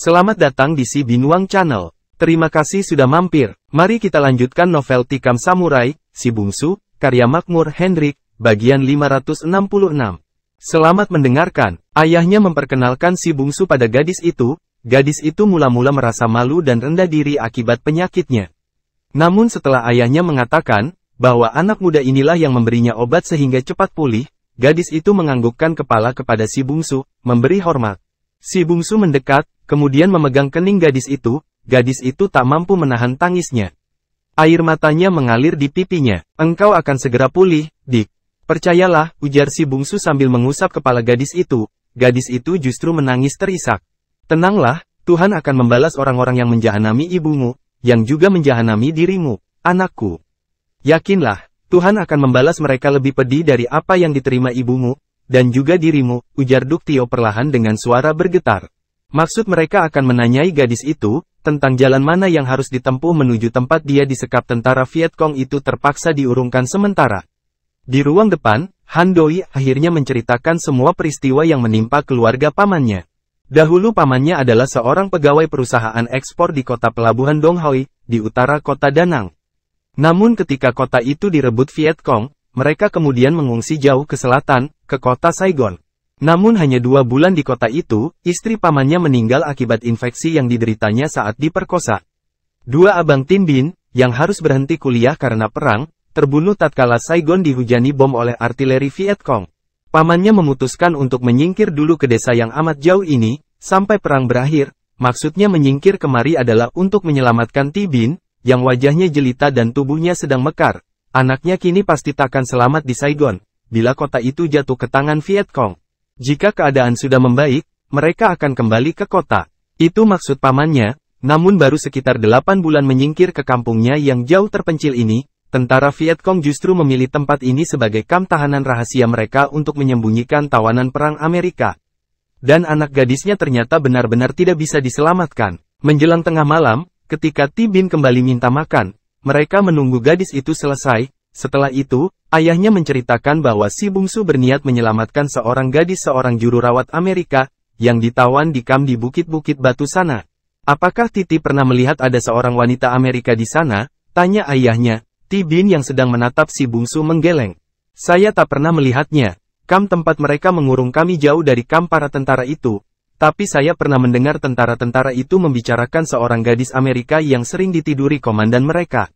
Selamat datang di Si Binuang Channel. Terima kasih sudah mampir. Mari kita lanjutkan novel Tikam Samurai, Si Bungsu, karya Makmur Hendrik, bagian 566. Selamat mendengarkan. Ayahnya memperkenalkan si bungsu pada gadis itu. Gadis itu mula-mula merasa malu dan rendah diri akibat penyakitnya. Namun setelah ayahnya mengatakan bahwa anak muda inilah yang memberinya obat sehingga cepat pulih, gadis itu menganggukkan kepala kepada si bungsu, memberi hormat. Si bungsu mendekat, kemudian memegang kening gadis itu tak mampu menahan tangisnya. Air matanya mengalir di pipinya. Engkau akan segera pulih, Dik. Percayalah, ujar si bungsu sambil mengusap kepala gadis itu. Gadis itu justru menangis terisak. Tenanglah, Tuhan akan membalas orang-orang yang menjahanami ibumu, yang juga menjahanami dirimu, anakku. Yakinlah, Tuhan akan membalas mereka lebih pedih dari apa yang diterima ibumu, dan juga dirimu, ujar Duktio perlahan dengan suara bergetar. Maksud mereka akan menanyai gadis itu, tentang jalan mana yang harus ditempuh menuju tempat dia disekap tentara Vietcong itu terpaksa diurungkan sementara. Di ruang depan, Han Doi akhirnya menceritakan semua peristiwa yang menimpa keluarga pamannya. Dahulu pamannya adalah seorang pegawai perusahaan ekspor di kota pelabuhan Dong Hoi, di utara kota Danang. Namun ketika kota itu direbut Vietcong, mereka kemudian mengungsi jauh ke selatan, ke kota Saigon. Namun hanya 2 bulan di kota itu, istri pamannya meninggal akibat infeksi yang dideritanya saat diperkosa. 2 abang Tin Bin, yang harus berhenti kuliah karena perang, terbunuh tatkala Saigon dihujani bom oleh artileri Vietcong. Pamannya memutuskan untuk menyingkir dulu ke desa yang amat jauh ini, sampai perang berakhir. Maksudnya menyingkir kemari adalah untuk menyelamatkan Ti Bin, yang wajahnya jelita dan tubuhnya sedang mekar. Anaknya kini pasti takkan selamat di Saigon, bila kota itu jatuh ke tangan Vietcong. Jika keadaan sudah membaik, mereka akan kembali ke kota. Itu maksud pamannya, namun baru sekitar 8 bulan menyingkir ke kampungnya yang jauh terpencil ini, tentara Vietcong justru memilih tempat ini sebagai kamp tahanan rahasia mereka untuk menyembunyikan tawanan perang Amerika. Dan anak gadisnya ternyata benar-benar tidak bisa diselamatkan. Menjelang tengah malam, ketika Ti Bin kembali minta makan, mereka menunggu gadis itu selesai. Setelah itu, ayahnya menceritakan bahwa si bungsu berniat menyelamatkan seorang seorang juru rawat Amerika, yang ditawan di kamp di bukit-bukit batu sana. Apakah Titi pernah melihat ada seorang wanita Amerika di sana? Tanya ayahnya. Ti Bin yang sedang menatap si bungsu menggeleng. Saya tak pernah melihatnya. Kamp tempat mereka mengurung kami jauh dari kamp para tentara itu. Tapi saya pernah mendengar tentara-tentara itu membicarakan seorang gadis Amerika yang sering ditiduri komandan mereka.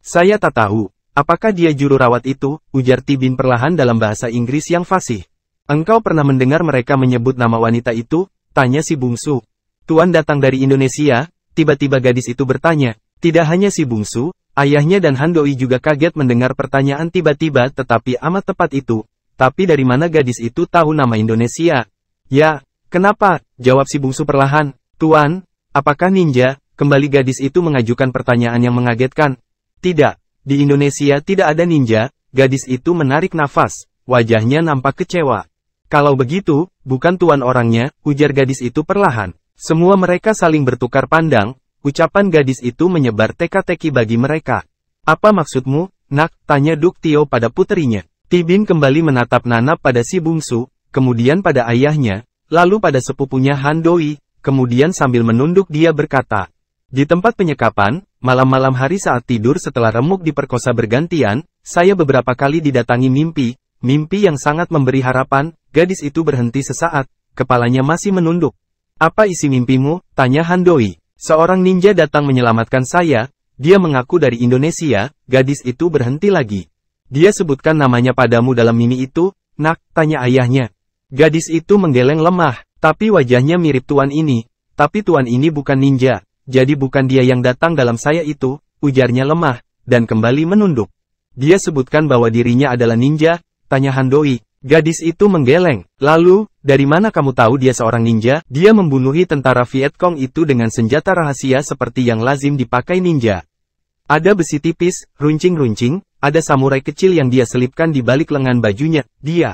Saya tak tahu, apakah dia juru rawat itu, ujar Ti Bin perlahan dalam bahasa Inggris yang fasih. Engkau pernah mendengar mereka menyebut nama wanita itu? Tanya si bungsu. Tuan datang dari Indonesia, tiba-tiba gadis itu bertanya. Tidak hanya si bungsu, ayahnya dan Han Doi juga kaget mendengar pertanyaan tiba-tiba tetapi amat tepat itu. Tapi dari mana gadis itu tahu nama Indonesia? Ya. Kenapa? Jawab si bungsu perlahan. Tuan, apakah ninja? Kembali gadis itu mengajukan pertanyaan yang mengagetkan. Tidak, di Indonesia tidak ada ninja. Gadis itu menarik nafas. Wajahnya nampak kecewa. Kalau begitu, bukan tuan orangnya, ujar gadis itu perlahan. Semua mereka saling bertukar pandang. Ucapan gadis itu menyebar teka-teki bagi mereka. Apa maksudmu, nak? Tanya Duktio pada puterinya. Ti Bin kembali menatap nanap pada si bungsu, kemudian pada ayahnya. Lalu pada sepupunya Han Doi, kemudian sambil menunduk dia berkata, di tempat penyekapan, malam-malam hari saat tidur setelah remuk diperkosa bergantian, saya beberapa kali didatangi mimpi yang sangat memberi harapan. Gadis itu berhenti sesaat, kepalanya masih menunduk. Apa isi mimpimu? Tanya Han Doi. Seorang ninja datang menyelamatkan saya, dia mengaku dari Indonesia. Gadis itu berhenti lagi. Dia sebutkan namanya padamu dalam mimpi itu, nak? Tanya ayahnya. Gadis itu menggeleng lemah, tapi wajahnya mirip tuan ini. Tapi tuan ini bukan ninja, jadi bukan dia yang datang dalam saya itu, ujarnya lemah, dan kembali menunduk. Dia sebutkan bahwa dirinya adalah ninja, tanya Han Doi. Gadis itu menggeleng. Lalu, dari mana kamu tahu dia seorang ninja? Dia membunuhi tentara Vietcong itu dengan senjata rahasia seperti yang lazim dipakai ninja. Ada besi tipis, runcing-runcing, ada samurai kecil yang dia selipkan di balik lengan bajunya.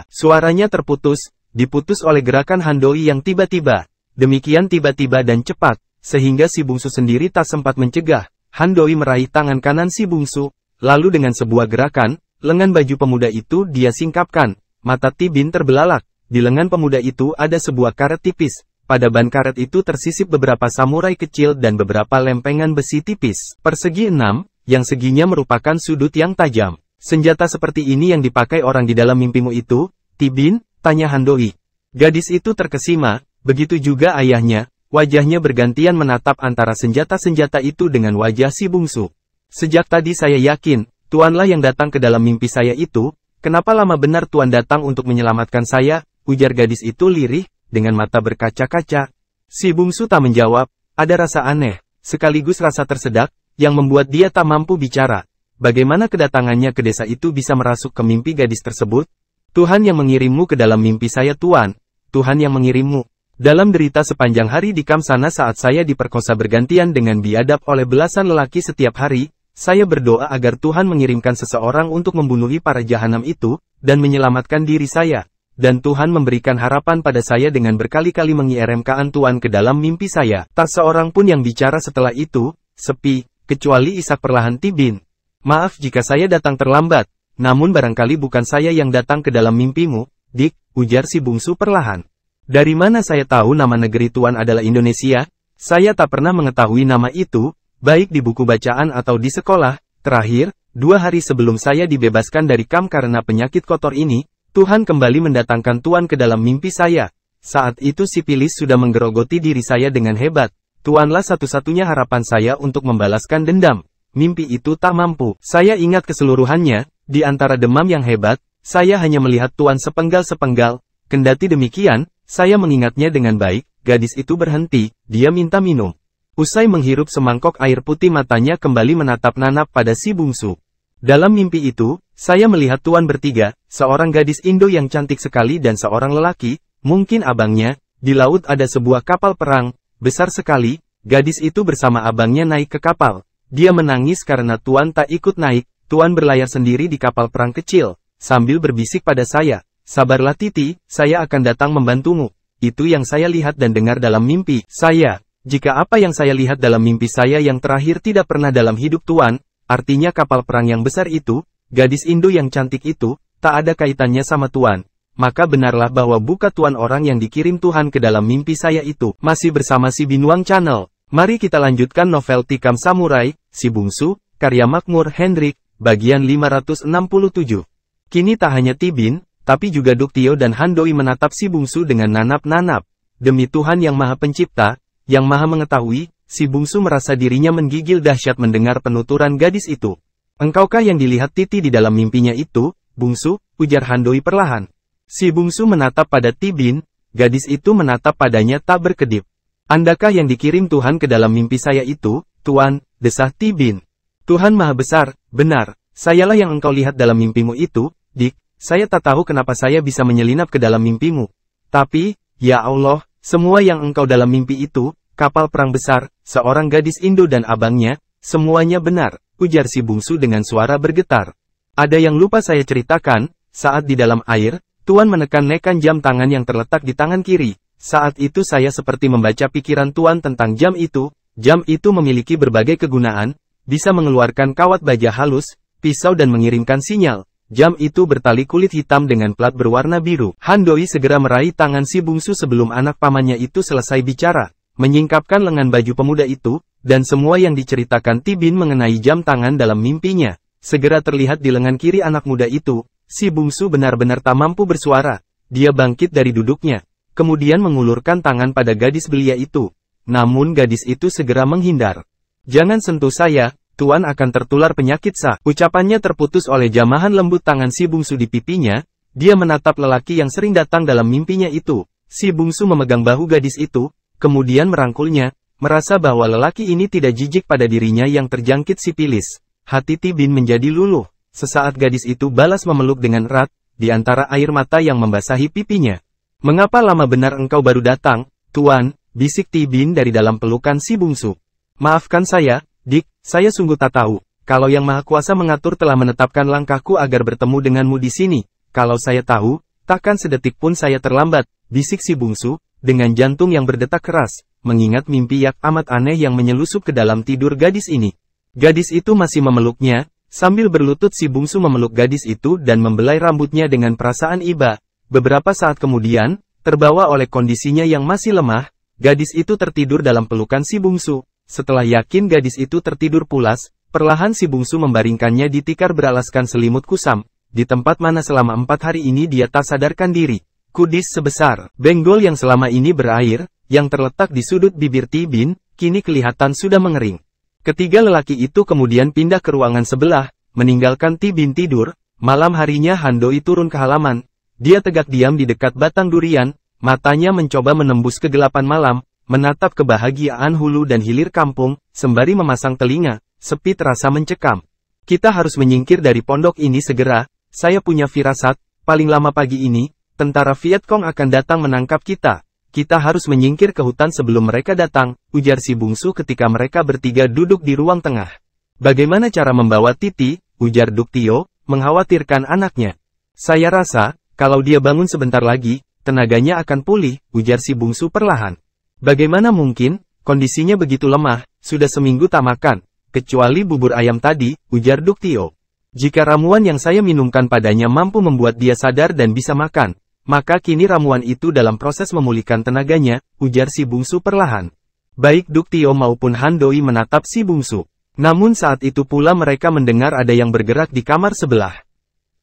Suaranya terputus. Diputus oleh gerakan Han Doi yang tiba-tiba. Demikian tiba-tiba dan cepat, sehingga si bungsu sendiri tak sempat mencegah. Han Doi meraih tangan kanan si bungsu, lalu dengan sebuah gerakan, lengan baju pemuda itu dia singkapkan. Mata Ti Bin terbelalak. Di lengan pemuda itu ada sebuah karet tipis. pada ban karet itu tersisip beberapa samurai kecil dan beberapa lempengan besi tipis, persegi 6, yang seginya merupakan sudut yang tajam. Senjata seperti ini yang dipakai orang di dalam mimpimu itu, Tibin? Tanya Handoi. Gadis itu terkesima, begitu juga ayahnya, wajahnya bergantian menatap antara senjata-senjata itu dengan wajah si bungsu. Sejak tadi saya yakin, Tuanlah yang datang ke dalam mimpi saya itu. Kenapa lama benar Tuan datang untuk menyelamatkan saya? Ujar gadis itu lirih, dengan mata berkaca-kaca. Si bungsu tak menjawab, ada rasa aneh, sekaligus rasa tersedak, yang membuat dia tak mampu bicara. Bagaimana kedatangannya ke desa itu bisa merasuk ke mimpi gadis tersebut? Tuhan yang mengirimmu ke dalam mimpi saya Tuan. Tuhan yang mengirimmu. Dalam derita sepanjang hari di kamp sana saat saya diperkosa bergantian dengan biadab oleh belasan lelaki setiap hari, saya berdoa agar Tuhan mengirimkan seseorang untuk membunuhi para jahanam itu, dan menyelamatkan diri saya. Dan Tuhan memberikan harapan pada saya dengan berkali-kali mengirimkan Tuhan ke dalam mimpi saya. Tak seorang pun yang bicara setelah itu, sepi, kecuali Ishak perlahan Tibin. Maaf jika saya datang terlambat, namun barangkali bukan saya yang datang ke dalam mimpimu, Dik, ujar si bungsu perlahan. Dari mana saya tahu nama negeri Tuan adalah Indonesia? Saya tak pernah mengetahui nama itu, baik di buku bacaan atau di sekolah. Terakhir, 2 hari sebelum saya dibebaskan dari kamp karena penyakit kotor ini, Tuhan kembali mendatangkan Tuan ke dalam mimpi saya. Saat itu sipilis sudah menggerogoti diri saya dengan hebat. Tuanlah satu-satunya harapan saya untuk membalaskan dendam. Mimpi itu tak mampu. Saya ingat keseluruhannya, di antara demam yang hebat, saya hanya melihat Tuan sepenggal-sepenggal. Kendati demikian, saya mengingatnya dengan baik. Gadis itu berhenti, dia minta minum. Usai menghirup semangkok air putih matanya kembali menatap nanap pada si bungsu. Dalam mimpi itu, saya melihat Tuan bertiga, seorang gadis Indo yang cantik sekali dan seorang lelaki, mungkin abangnya. Di laut ada sebuah kapal perang, besar sekali. Gadis itu bersama abangnya naik ke kapal. Dia menangis karena Tuan tak ikut naik. Tuan berlayar sendiri di kapal perang kecil, sambil berbisik pada saya, sabarlah Titi, saya akan datang membantumu. Itu yang saya lihat dan dengar dalam mimpi saya. Jika apa yang saya lihat dalam mimpi saya yang terakhir tidak pernah dalam hidup Tuan, artinya kapal perang yang besar itu, gadis Indo yang cantik itu, tak ada kaitannya sama Tuan. Maka benarlah bahwa bukan Tuan orang yang dikirim Tuhan ke dalam mimpi saya itu. Masih bersama si Binuang Channel. Mari kita lanjutkan novel Tikam Samurai, Si Bungsu, karya Makmur Hendrik, bagian 567. Kini tak hanya Tibin, tapi juga Duktio dan Handoi menatap si bungsu dengan nanap-nanap. Demi Tuhan yang Maha Pencipta, yang Maha Mengetahui, si bungsu merasa dirinya menggigil dahsyat mendengar penuturan gadis itu. Engkaukah yang dilihat Titi di dalam mimpinya itu, bungsu? Ujar Handoi perlahan. Si bungsu menatap pada Tibin, gadis itu menatap padanya tak berkedip. Andakah yang dikirim Tuhan ke dalam mimpi saya itu, Tuan? Desah Tibin. Tuhan Maha Besar, benar, sayalah yang engkau lihat dalam mimpimu itu, Dik. Saya tak tahu kenapa saya bisa menyelinap ke dalam mimpimu. Tapi, ya Allah, semua yang engkau dalam mimpi itu, kapal perang besar, seorang gadis Indo dan abangnya, semuanya benar, ujar si bungsu dengan suara bergetar. Ada yang lupa saya ceritakan, saat di dalam air, Tuan menekan jam tangan yang terletak di tangan kiri. Saat itu saya seperti membaca pikiran Tuan tentang jam itu. Jam itu memiliki berbagai kegunaan, bisa mengeluarkan kawat baja halus, pisau dan mengirimkan sinyal. Jam itu bertali kulit hitam dengan plat berwarna biru. Handoi segera meraih tangan si bungsu sebelum anak pamannya itu selesai bicara, menyingkapkan lengan baju pemuda itu, dan semua yang diceritakan Tibin mengenai jam tangan dalam mimpinya, segera terlihat di lengan kiri anak muda itu. Si bungsu benar-benar tak mampu bersuara. Dia bangkit dari duduknya, kemudian mengulurkan tangan pada gadis belia itu. Namun gadis itu segera menghindar. Jangan sentuh saya, Tuan akan tertular penyakit sah. Ucapannya terputus oleh jamahan lembut tangan si bungsu di pipinya. Dia menatap lelaki yang sering datang dalam mimpinya itu. Si bungsu memegang bahu gadis itu, kemudian merangkulnya, merasa bahwa lelaki ini tidak jijik pada dirinya yang terjangkit sipilis. Hati Tibin menjadi luluh. Sesaat gadis itu balas memeluk dengan erat, di antara air mata yang membasahi pipinya. Mengapa lama benar engkau baru datang, Tuan? Bisik Tibin dari dalam pelukan si bungsu. Maafkan saya, Dik, saya sungguh tak tahu. Kalau Yang Maha Kuasa mengatur telah menetapkan langkahku agar bertemu denganmu di sini. Kalau saya tahu, takkan sedetik pun saya terlambat, bisik si bungsu, dengan jantung yang berdetak keras, mengingat mimpi yang amat aneh yang menyelusup ke dalam tidur gadis ini. Gadis itu masih memeluknya, sambil berlutut si bungsu memeluk gadis itu dan membelai rambutnya dengan perasaan iba. Beberapa saat kemudian, terbawa oleh kondisinya yang masih lemah, gadis itu tertidur dalam pelukan si bungsu. Setelah yakin gadis itu tertidur pulas, perlahan si bungsu membaringkannya di tikar beralaskan selimut kusam, di tempat mana selama 4 hari ini dia tak sadarkan diri. Kudis sebesar benggol yang selama ini berair, yang terletak di sudut bibir Tibin, kini kelihatan sudah mengering. Ketiga lelaki itu kemudian pindah ke ruangan sebelah, meninggalkan Tibin tidur. Malam harinya Handoi turun ke halaman. Dia tegak diam di dekat batang durian, matanya mencoba menembus kegelapan malam, menatap kebahagiaan hulu dan hilir kampung, sembari memasang telinga, sepi terasa mencekam. Kita harus menyingkir dari pondok ini segera, saya punya firasat, paling lama pagi ini, tentara Vietcong akan datang menangkap kita. Kita harus menyingkir ke hutan sebelum mereka datang, ujar si bungsu ketika mereka bertiga duduk di ruang tengah. Bagaimana cara membawa Titi, ujar Duktio, mengkhawatirkan anaknya. Saya rasa, kalau dia bangun sebentar lagi, tenaganya akan pulih, ujar si bungsu perlahan. Bagaimana mungkin, kondisinya begitu lemah, sudah seminggu tak makan, kecuali bubur ayam tadi, ujar Duktio. Jika ramuan yang saya minumkan padanya mampu membuat dia sadar dan bisa makan, maka kini ramuan itu dalam proses memulihkan tenaganya, ujar si bungsu perlahan. Baik Duktio maupun Handoi menatap si bungsu. Namun saat itu pula mereka mendengar ada yang bergerak di kamar sebelah.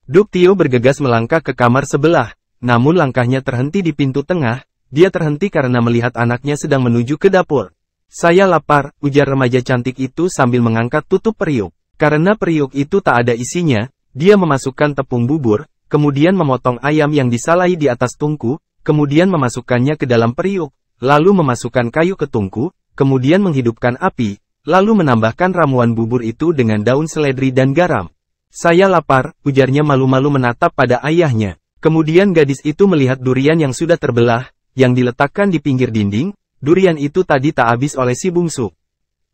Duktio bergegas melangkah ke kamar sebelah, namun langkahnya terhenti di pintu tengah, dia terhenti karena melihat anaknya sedang menuju ke dapur. Saya lapar, ujar remaja cantik itu sambil mengangkat tutup periuk. Karena periuk itu tak ada isinya, dia memasukkan tepung bubur, kemudian memotong ayam yang disalai di atas tungku, kemudian memasukkannya ke dalam periuk, lalu memasukkan kayu ke tungku, kemudian menghidupkan api, lalu menambahkan ramuan bubur itu dengan daun seledri dan garam. Saya lapar, ujarnya malu-malu menatap pada ayahnya. Kemudian gadis itu melihat durian yang sudah terbelah, yang diletakkan di pinggir dinding, durian itu tadi tak habis oleh si bungsu.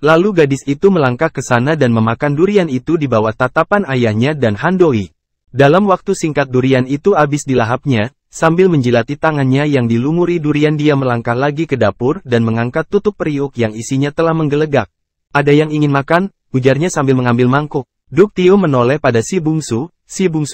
Lalu gadis itu melangkah ke sana dan memakan durian itu di bawah tatapan ayahnya dan Handoi. Dalam waktu singkat durian itu habis dilahapnya, sambil menjilati tangannya yang dilumuri durian dia melangkah lagi ke dapur dan mengangkat tutup periuk yang isinya telah menggelegak. Ada yang ingin makan, ujarnya sambil mengambil mangkuk. Duktio menoleh pada si bungsu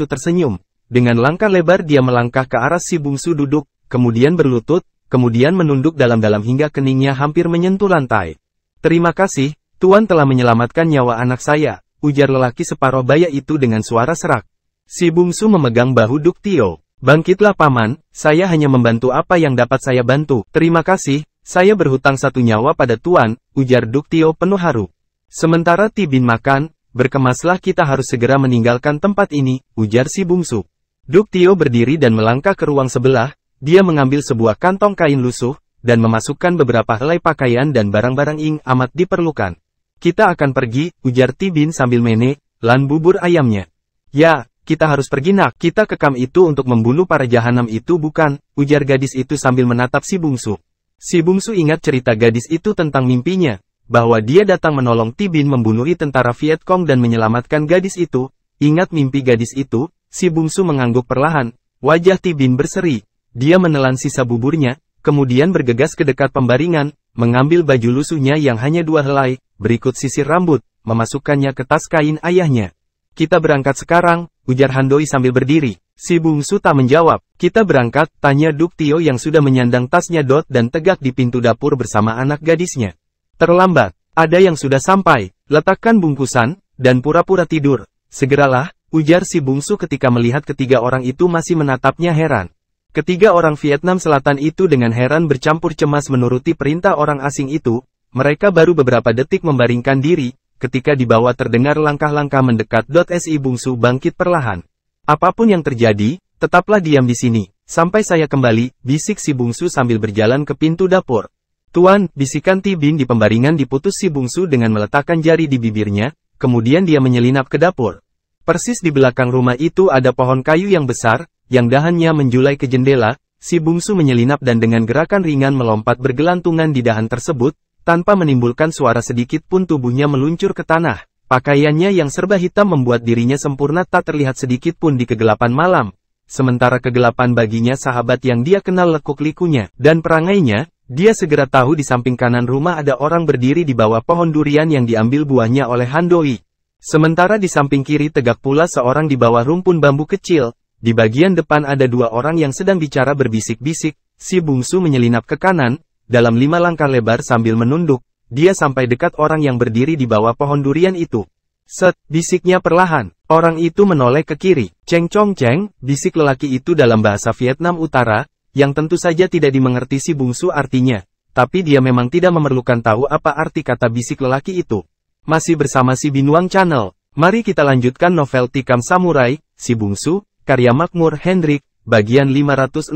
tersenyum. Dengan langkah lebar dia melangkah ke arah si bungsu duduk, kemudian berlutut, kemudian menunduk dalam-dalam hingga keningnya hampir menyentuh lantai. Terima kasih, Tuan telah menyelamatkan nyawa anak saya, ujar lelaki separuh baya itu dengan suara serak. Si bungsu memegang bahu Duktio. Bangkitlah paman, saya hanya membantu apa yang dapat saya bantu. Terima kasih, saya berhutang 1 nyawa pada Tuan, ujar Duktio penuh haru. Sementara Tibin makan, berkemaslah kita harus segera meninggalkan tempat ini, ujar si bungsu. Duktio berdiri dan melangkah ke ruang sebelah, dia mengambil sebuah kantong kain lusuh, dan memasukkan beberapa helai pakaian dan barang-barang yang amat diperlukan. Kita akan pergi, ujar Tibin sambil menelan bubur ayamnya. Ya, kita harus pergi nak, kita ke kamp itu untuk membunuh para jahanam itu bukan, ujar gadis itu sambil menatap si bungsu. Si bungsu ingat cerita gadis itu tentang mimpinya, bahwa dia datang menolong Tibin membunuhi tentara Vietcong dan menyelamatkan gadis itu. Ingat mimpi gadis itu, si bungsu mengangguk perlahan, wajah Tibin berseri. Dia menelan sisa buburnya, kemudian bergegas ke dekat pembaringan, mengambil baju lusuhnya yang hanya 2 helai, berikut sisir rambut, memasukkannya ke tas kain ayahnya. Kita berangkat sekarang, ujar Handoi sambil berdiri. Si bungsu tak menjawab. Kita berangkat, tanya Duktio yang sudah menyandang tasnya dan tegak di pintu dapur bersama anak gadisnya. Terlambat, ada yang sudah sampai, letakkan bungkusan, dan pura-pura tidur. Segeralah, ujar si bungsu ketika melihat ketiga orang itu masih menatapnya heran. Ketiga orang Vietnam Selatan itu dengan heran bercampur cemas menuruti perintah orang asing itu, mereka baru beberapa detik membaringkan diri, ketika di bawah terdengar langkah-langkah mendekat. Si bungsu bangkit perlahan. Apapun yang terjadi, tetaplah diam di sini, sampai saya kembali, bisik si bungsu sambil berjalan ke pintu dapur. Tuan, bisikan Tibin di pembaringan diputus si bungsu dengan meletakkan jari di bibirnya, kemudian dia menyelinap ke dapur. Persis di belakang rumah itu ada pohon kayu yang besar, yang dahannya menjulai ke jendela, si bungsu menyelinap dan dengan gerakan ringan melompat bergelantungan di dahan tersebut, tanpa menimbulkan suara sedikit pun tubuhnya meluncur ke tanah. Pakaiannya yang serba hitam membuat dirinya sempurna tak terlihat sedikit pun di kegelapan malam. Sementara kegelapan baginya sahabat yang dia kenal lekuk-likunya dan perangainya, dia segera tahu di samping kanan rumah ada orang berdiri di bawah pohon durian yang diambil buahnya oleh Handoi. Sementara di samping kiri tegak pula seorang di bawah rumpun bambu kecil. Di bagian depan ada 2 orang yang sedang bicara berbisik-bisik. Si bungsu menyelinap ke kanan, dalam 5 langkah lebar sambil menunduk, dia sampai dekat orang yang berdiri di bawah pohon durian itu. Set, bisiknya perlahan. Orang itu menoleh ke kiri. Cheng Chong Cheng, bisik lelaki itu dalam bahasa Vietnam Utara, yang tentu saja tidak dimengerti si bungsu artinya. Tapi dia memang tidak memerlukan tahu apa arti kata bisik lelaki itu. Masih bersama si Binuang Channel. Mari kita lanjutkan novel Tikam Samurai, Si Bungsu, karya Makmur Hendrik, bagian 568.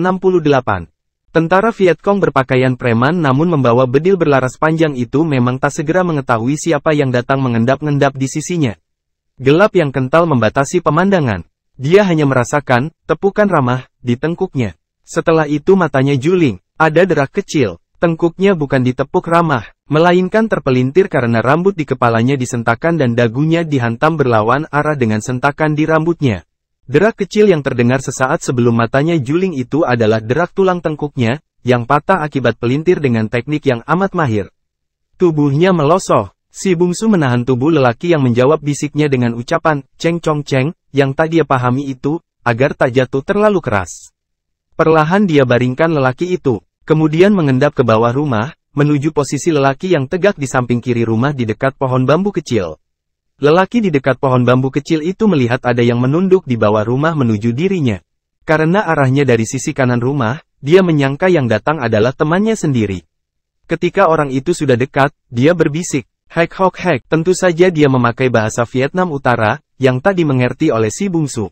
Tentara Vietcong berpakaian preman namun membawa bedil berlaras panjang itu memang tak segera mengetahui siapa yang datang mengendap-ngendap di sisinya. Gelap yang kental membatasi pemandangan. Dia hanya merasakan tepukan ramah di tengkuknya. Setelah itu matanya juling, ada derak kecil. Tengkuknya bukan ditepuk ramah, melainkan terpelintir karena rambut di kepalanya disentakan dan dagunya dihantam berlawan arah dengan sentakan di rambutnya. Derak kecil yang terdengar sesaat sebelum matanya juling itu adalah derak tulang tengkuknya, yang patah akibat pelintir dengan teknik yang amat mahir. Tubuhnya melosoh. Si bungsu menahan tubuh lelaki yang menjawab bisiknya dengan ucapan, Cheng Chong Cheng, yang tak dia pahami itu, agar tak jatuh terlalu keras. Perlahan dia baringkan lelaki itu, kemudian mengendap ke bawah rumah, menuju posisi lelaki yang tegak di samping kiri rumah di dekat pohon bambu kecil. Lelaki di dekat pohon bambu kecil itu melihat ada yang menunduk di bawah rumah menuju dirinya. Karena arahnya dari sisi kanan rumah, dia menyangka yang datang adalah temannya sendiri. Ketika orang itu sudah dekat, dia berbisik, "Hek hok hek." Tentu saja dia memakai bahasa Vietnam Utara, yang tak dimengerti oleh si bungsu.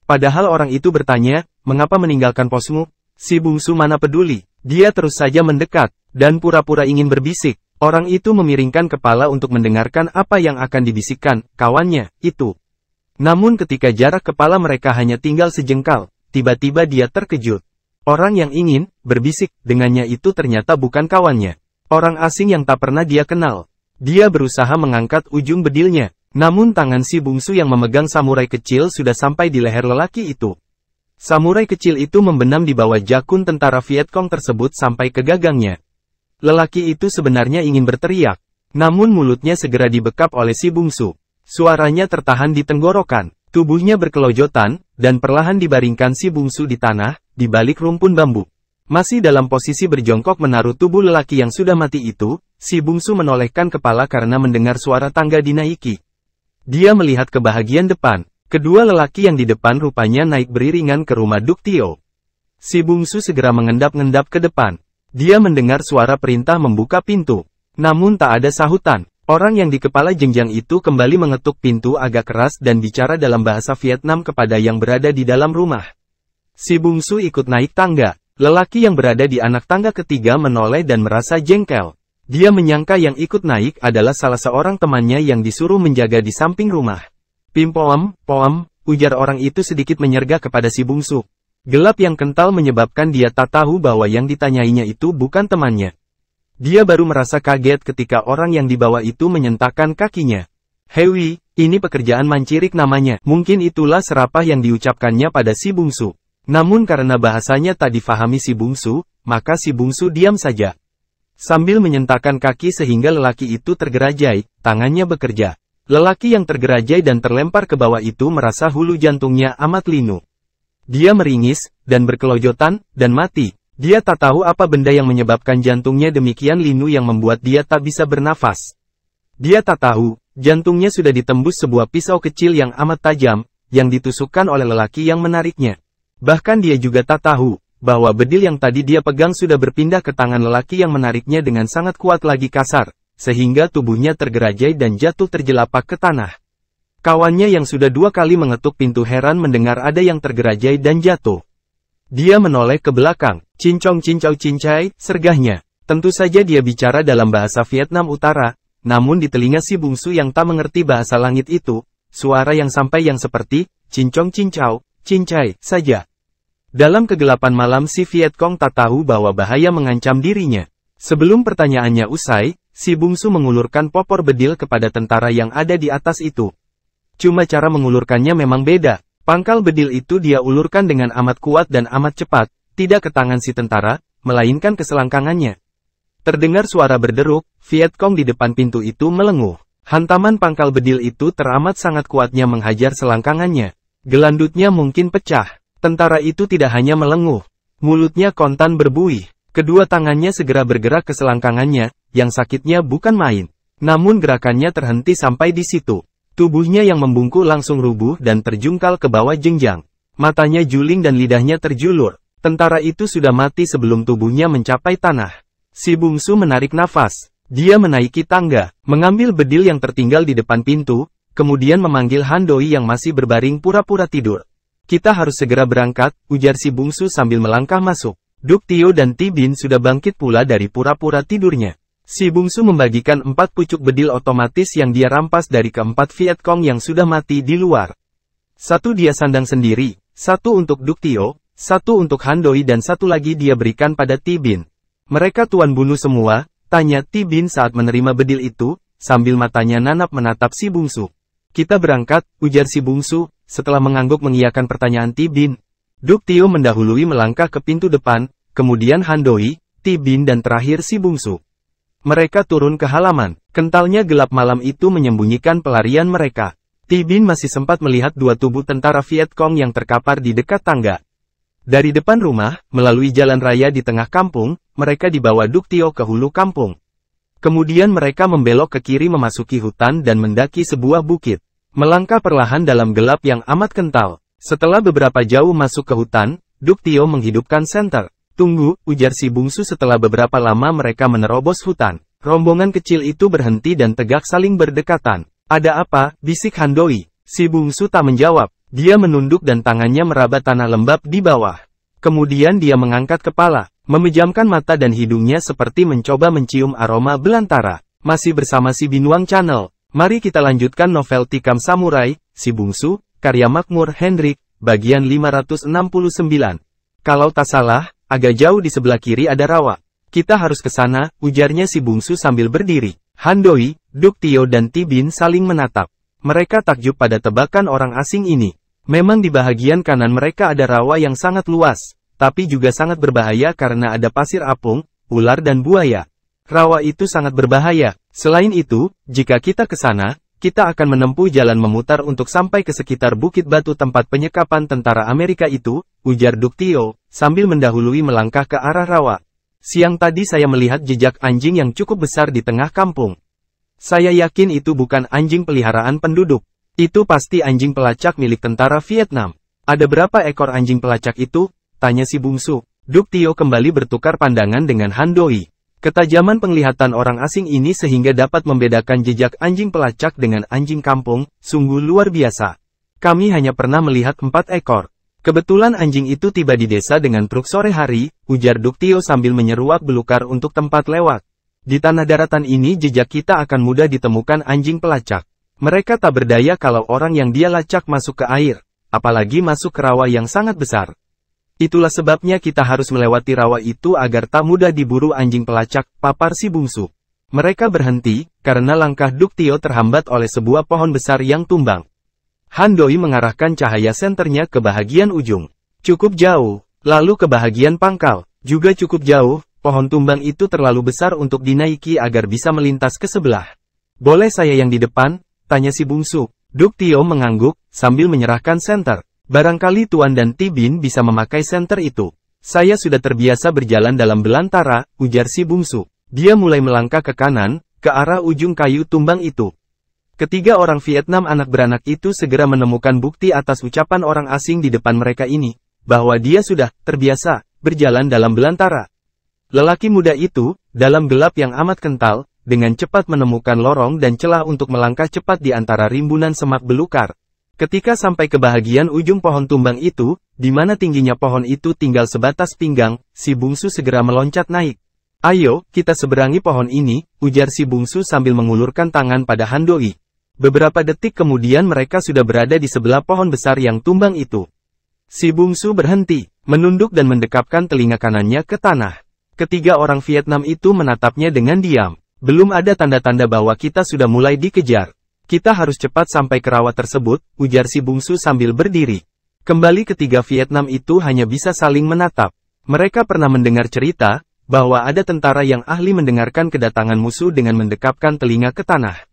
Padahal orang itu bertanya, "Mengapa meninggalkan posmu?" Si bungsu mana peduli, dia terus saja mendekat, dan pura-pura ingin berbisik. Orang itu memiringkan kepala untuk mendengarkan apa yang akan dibisikkan kawannya itu. Namun ketika jarak kepala mereka hanya tinggal sejengkal, tiba-tiba dia terkejut. Orang yang ingin berbisik dengannya itu ternyata bukan kawannya. Orang asing yang tak pernah dia kenal. Dia berusaha mengangkat ujung bedilnya, namun tangan si bungsu yang memegang samurai kecil sudah sampai di leher lelaki itu. Samurai kecil itu membenam di bawah jakun tentara Vietcong tersebut sampai ke gagangnya. Lelaki itu sebenarnya ingin berteriak, namun mulutnya segera dibekap oleh si bungsu. Suaranya tertahan di tenggorokan, tubuhnya berkelojotan, dan perlahan dibaringkan si bungsu di tanah, di balik rumpun bambu. Masih dalam posisi berjongkok menaruh tubuh lelaki yang sudah mati itu, si bungsu menolehkan kepala karena mendengar suara tangga dinaiki. Dia melihat ke bahagian depan, kedua lelaki yang di depan rupanya naik beriringan ke rumah Duk Tio. Si bungsu segera mengendap-ngendap ke depan. Dia mendengar suara perintah membuka pintu. Namun tak ada sahutan. Orang yang di kepala jenjang itu kembali mengetuk pintu agak keras dan bicara dalam bahasa Vietnam kepada yang berada di dalam rumah. Si bungsu ikut naik tangga. Lelaki yang berada di anak tangga ketiga menoleh dan merasa jengkel. Dia menyangka yang ikut naik adalah salah seorang temannya yang disuruh menjaga di samping rumah. "Pimpoem, poem," ujar orang itu sedikit menyergak kepada si bungsu. Gelap yang kental menyebabkan dia tak tahu bahwa yang ditanyainya itu bukan temannya. Dia baru merasa kaget ketika orang yang dibawa itu menyentakkan kakinya. "Hewi, ini pekerjaan mancirik namanya." Mungkin itulah serapah yang diucapkannya pada si bungsu. Namun karena bahasanya tak difahami si bungsu, maka si bungsu diam saja. Sambil menyentakkan kaki sehingga lelaki itu tergerajai, tangannya bekerja. Lelaki yang tergerajai dan terlempar ke bawah itu merasa hulu jantungnya amat linu. Dia meringis, dan berkelojotan, dan mati. Dia tak tahu apa benda yang menyebabkan jantungnya demikian linu yang membuat dia tak bisa bernafas. Dia tak tahu, jantungnya sudah ditembus sebuah pisau kecil yang amat tajam, yang ditusukkan oleh lelaki yang menariknya. Bahkan dia juga tak tahu, bahwa bedil yang tadi dia pegang sudah berpindah ke tangan lelaki yang menariknya dengan sangat kuat lagi kasar, sehingga tubuhnya tergerajai dan jatuh terjelapak ke tanah. Kawannya yang sudah 2 kali mengetuk pintu heran mendengar ada yang tergerajai dan jatuh. Dia menoleh ke belakang, "Cincong cincau cincai," sergahnya. Tentu saja dia bicara dalam bahasa Vietnam Utara, namun di telinga si bungsu yang tak mengerti bahasa langit itu, suara yang sampai yang seperti, "Cincong cincau, cincai," saja. Dalam kegelapan malam si Vietcong tak tahu bahwa bahaya mengancam dirinya. Sebelum pertanyaannya usai, si bungsu mengulurkan popor bedil kepada tentara yang ada di atas itu. Cuma cara mengulurkannya memang beda. Pangkal bedil itu dia ulurkan dengan amat kuat dan amat cepat, tidak ke tangan si tentara, melainkan ke selangkangannya. Terdengar suara berderuk, Vietcong di depan pintu itu melenguh. Hantaman pangkal bedil itu teramat sangat kuatnya menghajar selangkangannya. Gelandutnya mungkin pecah. Tentara itu tidak hanya melenguh. Mulutnya kontan berbuih. Kedua tangannya segera bergerak ke selangkangannya, yang sakitnya bukan main. Namun gerakannya terhenti sampai di situ. Tubuhnya yang membungkuk langsung rubuh dan terjungkal ke bawah jenjang. Matanya juling dan lidahnya terjulur. Tentara itu sudah mati sebelum tubuhnya mencapai tanah. Si bungsu menarik nafas. Dia menaiki tangga, mengambil bedil yang tertinggal di depan pintu, kemudian memanggil Han Doi yang masih berbaring pura-pura tidur. Kita harus segera berangkat, ujar si bungsu sambil melangkah masuk. Duk Tio dan Ti Bin sudah bangkit pula dari pura-pura tidurnya. Si bungsu membagikan 4 pucuk bedil otomatis yang dia rampas dari keempat Viet Cong yang sudah mati di luar. Satu dia sandang sendiri, satu untuk Duk Tio, satu untuk Han Doi dan satu lagi dia berikan pada Ti Bin. Mereka tuan bunuh semua, tanya Ti Bin saat menerima bedil itu, sambil matanya nanap menatap si bungsu. Kita berangkat, ujar si bungsu, setelah mengangguk mengiyakan pertanyaan Ti Bin. Duk Tio mendahului melangkah ke pintu depan, kemudian Han Doi, Ti Bin dan terakhir si bungsu. Mereka turun ke halaman. Kentalnya gelap malam itu menyembunyikan pelarian mereka. Ti Bin masih sempat melihat 2 tubuh tentara Viet Cong yang terkapar di dekat tangga. Dari depan rumah, melalui jalan raya di tengah kampung, mereka dibawa Duk Tio ke hulu kampung. Kemudian mereka membelok ke kiri memasuki hutan dan mendaki sebuah bukit. Melangkah perlahan dalam gelap yang amat kental. Setelah beberapa jauh masuk ke hutan, Duk Tio menghidupkan senter. Tunggu, ujar si bungsu setelah beberapa lama mereka menerobos hutan. Rombongan kecil itu berhenti dan tegak saling berdekatan. Ada apa? Bisik Han Doi. Si bungsu tak menjawab. Dia menunduk dan tangannya meraba tanah lembab di bawah. Kemudian dia mengangkat kepala, memejamkan mata dan hidungnya seperti mencoba mencium aroma belantara. Masih bersama si Binuang Channel. Mari kita lanjutkan novel Tikam Samurai, Si Bungsu, karya Makmur Hendrik, bagian 569. Kalau tak salah, agak jauh di sebelah kiri ada rawa. Kita harus ke sana, ujarnya si bungsu sambil berdiri. Han Doi, Duk Tio dan Ti Bin saling menatap. Mereka takjub pada tebakan orang asing ini. Memang di bahagian kanan mereka ada rawa yang sangat luas, tapi juga sangat berbahaya karena ada pasir apung, ular dan buaya. Rawa itu sangat berbahaya. Selain itu, jika kita ke sana, kita akan menempuh jalan memutar untuk sampai ke sekitar bukit batu tempat penyekapan tentara Amerika itu, ujar Duk Tio, sambil mendahului melangkah ke arah rawa. Siang tadi saya melihat jejak anjing yang cukup besar di tengah kampung. Saya yakin itu bukan anjing peliharaan penduduk. Itu pasti anjing pelacak milik tentara Vietnam. Ada berapa ekor anjing pelacak itu? Tanya si bungsu. Duk Tio kembali bertukar pandangan dengan Han Doi. Ketajaman penglihatan orang asing ini sehingga dapat membedakan jejak anjing pelacak dengan anjing kampung, sungguh luar biasa. Kami hanya pernah melihat 4 ekor. Kebetulan anjing itu tiba di desa dengan truk sore hari, ujar Duk Tio sambil menyeruak belukar untuk tempat lewat. Di tanah daratan ini jejak kita akan mudah ditemukan anjing pelacak. Mereka tak berdaya kalau orang yang dia lacak masuk ke air, apalagi masuk ke rawa yang sangat besar. Itulah sebabnya kita harus melewati rawa itu agar tak mudah diburu anjing pelacak, papar si bungsu. Mereka berhenti, karena langkah Duk Tio terhambat oleh sebuah pohon besar yang tumbang. Han Doi mengarahkan cahaya senternya ke bahagian ujung. Cukup jauh, lalu ke bahagian pangkal, juga cukup jauh, pohon tumbang itu terlalu besar untuk dinaiki agar bisa melintas ke sebelah. Boleh saya yang di depan? Tanya si bungsu. Duk Tio mengangguk, sambil menyerahkan senter. Barangkali Tuan dan Ti Bin bisa memakai senter itu. Saya sudah terbiasa berjalan dalam belantara, ujar si bungsu. Dia mulai melangkah ke kanan, ke arah ujung kayu tumbang itu. Ketiga orang Vietnam anak beranak itu segera menemukan bukti atas ucapan orang asing di depan mereka ini, bahwa dia sudah terbiasa berjalan dalam belantara. Lelaki muda itu, dalam gelap yang amat kental, dengan cepat menemukan lorong dan celah untuk melangkah cepat di antara rimbunan semak belukar. Ketika sampai ke bahagian ujung pohon tumbang itu, di mana tingginya pohon itu tinggal sebatas pinggang, si bungsu segera meloncat naik. Ayo, kita seberangi pohon ini, ujar si bungsu sambil mengulurkan tangan pada Han Doi. Beberapa detik kemudian mereka sudah berada di sebelah pohon besar yang tumbang itu. Si bungsu berhenti, menunduk dan mendekapkan telinga kanannya ke tanah. Ketiga orang Vietnam itu menatapnya dengan diam. Belum ada tanda-tanda bahwa kita sudah mulai dikejar. Kita harus cepat sampai ke rawa tersebut, ujar si bungsu sambil berdiri. Kembali ketiga Vietnam itu hanya bisa saling menatap. Mereka pernah mendengar cerita, bahwa ada tentara yang ahli mendengarkan kedatangan musuh dengan mendekapkan telinga ke tanah.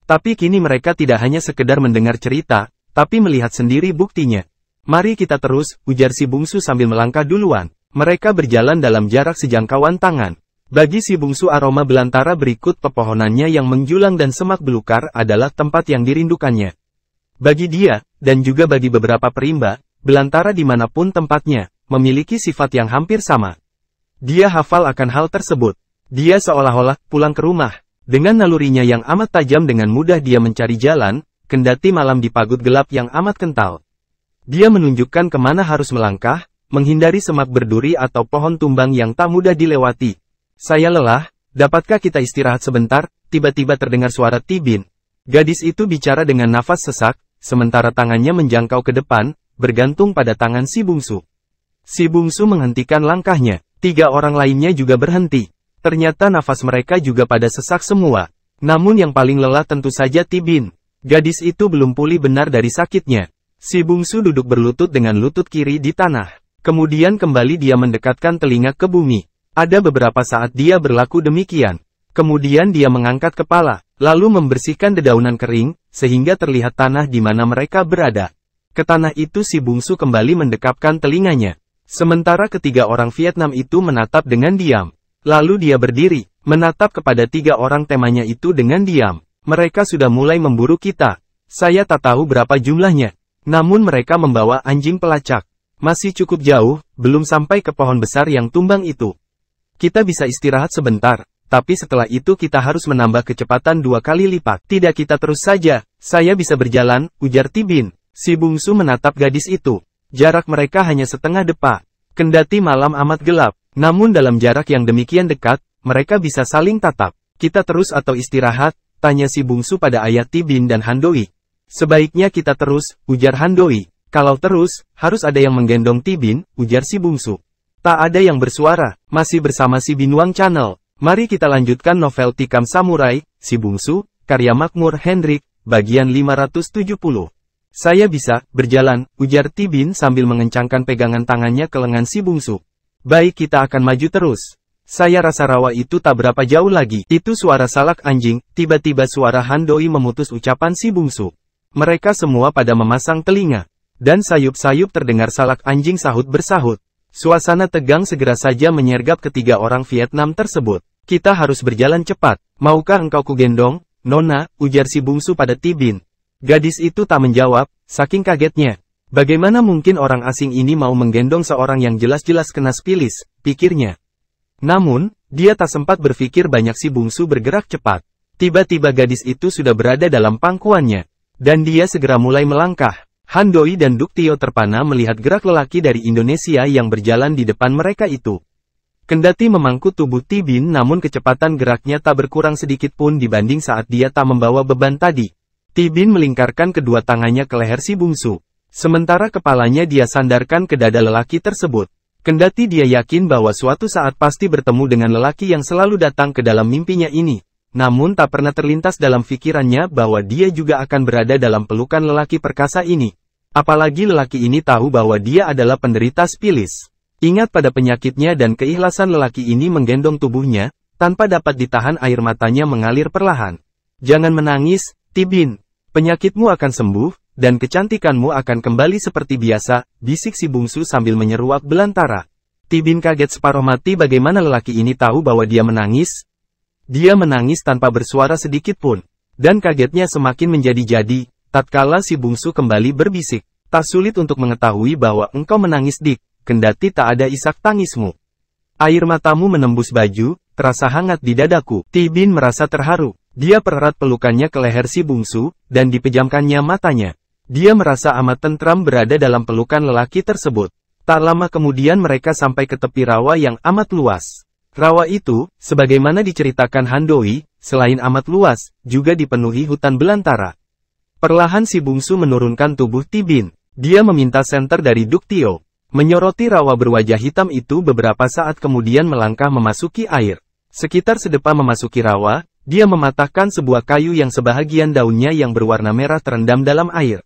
Tapi kini mereka tidak hanya sekedar mendengar cerita, tapi melihat sendiri buktinya. Mari kita terus, ujar si bungsu sambil melangkah duluan. Mereka berjalan dalam jarak sejangkauan tangan. Bagi si bungsu aroma belantara berikut pepohonannya yang menjulang dan semak belukar adalah tempat yang dirindukannya. Bagi dia, dan juga bagi beberapa perimba, belantara dimanapun tempatnya, memiliki sifat yang hampir sama. Dia hafal akan hal tersebut. Dia seolah-olah pulang ke rumah. Dengan nalurinya yang amat tajam dengan mudah dia mencari jalan, kendati malam di pagut gelap yang amat kental. Dia menunjukkan kemana harus melangkah, menghindari semak berduri atau pohon tumbang yang tak mudah dilewati. Saya lelah, dapatkah kita istirahat sebentar? Tiba-tiba terdengar suara Tibin. Gadis itu bicara dengan nafas sesak, sementara tangannya menjangkau ke depan, bergantung pada tangan si bungsu. Si bungsu menghentikan langkahnya. 3 orang lainnya juga berhenti. Ternyata nafas mereka juga pada sesak semua. Namun yang paling lelah tentu saja Tibin. Gadis itu belum pulih benar dari sakitnya. Si bungsu duduk berlutut dengan lutut kiri di tanah. Kemudian kembali dia mendekatkan telinga ke bumi. Ada beberapa saat dia berlaku demikian. Kemudian dia mengangkat kepala, lalu membersihkan dedaunan kering, sehingga terlihat tanah di mana mereka berada. Ke tanah itu si bungsu kembali mendekapkan telinganya. Sementara ketiga orang Vietnam itu menatap dengan diam. Lalu dia berdiri, menatap kepada 3 orang temannya itu dengan diam. Mereka sudah mulai memburu kita. Saya tak tahu berapa jumlahnya. Namun mereka membawa anjing pelacak. Masih cukup jauh, belum sampai ke pohon besar yang tumbang itu. Kita bisa istirahat sebentar, tapi setelah itu kita harus menambah kecepatan 2 kali lipat. Tidak, kita terus saja. Saya bisa berjalan, ujar Tibin. Si bungsu menatap gadis itu. Jarak mereka hanya setengah depa. Kendati malam amat gelap, namun dalam jarak yang demikian dekat, mereka bisa saling tatap. Kita terus atau istirahat? Tanya si bungsu pada ayah Tibin dan Handoi. Sebaiknya kita terus, ujar Handoi. Kalau terus, harus ada yang menggendong Tibin, ujar si bungsu. Tak ada yang bersuara. Masih bersama si Binuang Channel. Mari kita lanjutkan novel Tikam Samurai, Si Bungsu, karya Makmur Hendrik, bagian 570. Saya bisa berjalan, ujar Tibin sambil mengencangkan pegangan tangannya ke lengan si bungsu. Baik, kita akan maju terus. Saya rasa rawa itu tak berapa jauh lagi. Itu suara salak anjing. Tiba-tiba suara Handoi memutus ucapan si bungsu. Mereka semua pada memasang telinga. Dan sayup-sayup terdengar salak anjing sahut bersahut. Suasana tegang segera saja menyergap ketiga orang Vietnam tersebut. Kita harus berjalan cepat. Maukah engkau kugendong, Nona? Ujar si bungsu pada Tibin. Gadis itu tak menjawab, saking kagetnya. Bagaimana mungkin orang asing ini mau menggendong seorang yang jelas-jelas kena spilis, pikirnya. Namun, dia tak sempat berpikir banyak. Si bungsu bergerak cepat. Tiba-tiba gadis itu sudah berada dalam pangkuannya. Dan dia segera mulai melangkah. Handoi dan Duktio terpana melihat gerak lelaki dari Indonesia yang berjalan di depan mereka itu. Kendati memangku tubuh Tibin, namun kecepatan geraknya tak berkurang sedikit pun dibanding saat dia tak membawa beban tadi. Tibin melingkarkan kedua tangannya ke leher si bungsu. Sementara kepalanya dia sandarkan ke dada lelaki tersebut. Kendati dia yakin bahwa suatu saat pasti bertemu dengan lelaki yang selalu datang ke dalam mimpinya ini. Namun tak pernah terlintas dalam pikirannya bahwa dia juga akan berada dalam pelukan lelaki perkasa ini. Apalagi lelaki ini tahu bahwa dia adalah penderita spilis. Ingat pada penyakitnya dan keikhlasan lelaki ini menggendong tubuhnya, tanpa dapat ditahan air matanya mengalir perlahan. Jangan menangis, Tibin. Penyakitmu akan sembuh, dan kecantikanmu akan kembali seperti biasa, bisik si bungsu sambil menyeruak belantara. Tibin kaget separuh mati. Bagaimana lelaki ini tahu bahwa dia menangis? Dia menangis tanpa bersuara sedikit pun. Dan kagetnya semakin menjadi-jadi, tatkala si bungsu kembali berbisik. Tak sulit untuk mengetahui bahwa engkau menangis, Dik, kendati tak ada isak tangismu. Air matamu menembus baju, terasa hangat di dadaku. Tibin merasa terharu. Dia pererat pelukannya ke leher si bungsu, dan dipejamkannya matanya. Dia merasa amat tentram berada dalam pelukan lelaki tersebut. Tak lama kemudian mereka sampai ke tepi rawa yang amat luas. Rawa itu, sebagaimana diceritakan Handoi, selain amat luas, juga dipenuhi hutan belantara. Perlahan si bungsu menurunkan tubuh Tibin. Dia meminta senter dari Duktio. Menyoroti rawa berwajah hitam itu beberapa saat kemudian melangkah memasuki air. Sekitar sedepa memasuki rawa, dia mematahkan sebuah kayu yang sebahagian daunnya yang berwarna merah terendam dalam air.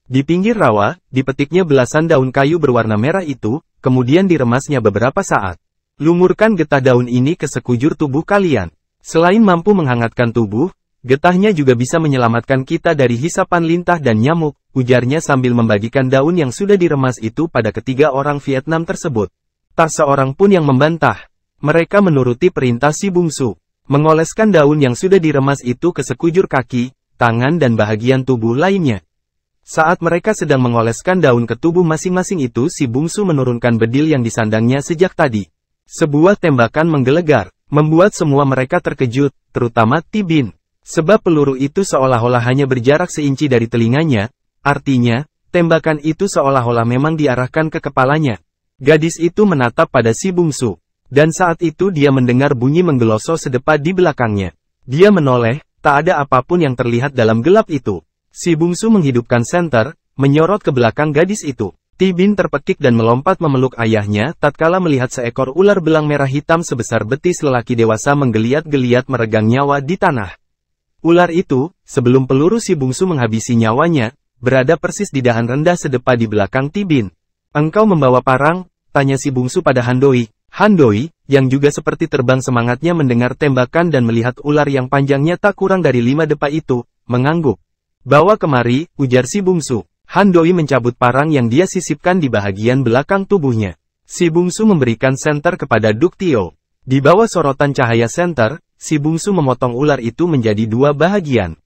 Di pinggir rawa, dipetiknya belasan daun kayu berwarna merah itu, kemudian diremasnya beberapa saat. Lumurkan getah daun ini ke sekujur tubuh kalian. Selain mampu menghangatkan tubuh, getahnya juga bisa menyelamatkan kita dari hisapan lintah dan nyamuk, ujarnya sambil membagikan daun yang sudah diremas itu pada ketiga orang Vietnam tersebut. Tak seorang pun yang membantah. Mereka menuruti perintah si bungsu. Mengoleskan daun yang sudah diremas itu ke sekujur kaki, tangan dan bahagian tubuh lainnya. Saat mereka sedang mengoleskan daun ke tubuh masing-masing itu, si bungsu menurunkan bedil yang disandangnya sejak tadi. Sebuah tembakan menggelegar, membuat semua mereka terkejut, terutama Tibin. Sebab peluru itu seolah-olah hanya berjarak seinci dari telinganya, artinya, tembakan itu seolah-olah memang diarahkan ke kepalanya. Gadis itu menatap pada si bungsu. Dan saat itu dia mendengar bunyi menggeloso sedepat di belakangnya. Dia menoleh, tak ada apapun yang terlihat dalam gelap itu. Si bungsu menghidupkan senter, menyorot ke belakang gadis itu. Tibin terpekik dan melompat memeluk ayahnya tatkala melihat seekor ular belang merah hitam sebesar betis lelaki dewasa menggeliat-geliat meregang nyawa di tanah. Ular itu, sebelum peluru si bungsu menghabisi nyawanya, berada persis di dahan rendah sedepat di belakang Tibin. "Engkau membawa parang?" tanya si bungsu pada Handoi. Handoi, yang juga seperti terbang semangatnya mendengar tembakan dan melihat ular yang panjangnya tak kurang dari 5 depa itu, mengangguk. "Bawa kemari," ujar si bungsu. Handoi mencabut parang yang dia sisipkan di bahagian belakang tubuhnya. Si bungsu memberikan senter kepada Duktio. Di bawah sorotan cahaya senter, si bungsu memotong ular itu menjadi 2 bahagian.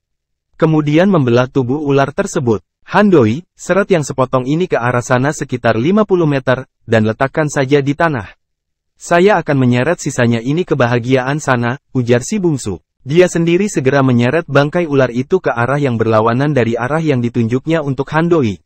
Kemudian membelah tubuh ular tersebut. "Handoi, seret yang sepotong ini ke arah sana sekitar 50 meter, dan letakkan saja di tanah. Saya akan menyeret sisanya ini ke bahagian sana," ujar si bungsu. Dia sendiri segera menyeret bangkai ular itu ke arah yang berlawanan dari arah yang ditunjuknya untuk Handoi.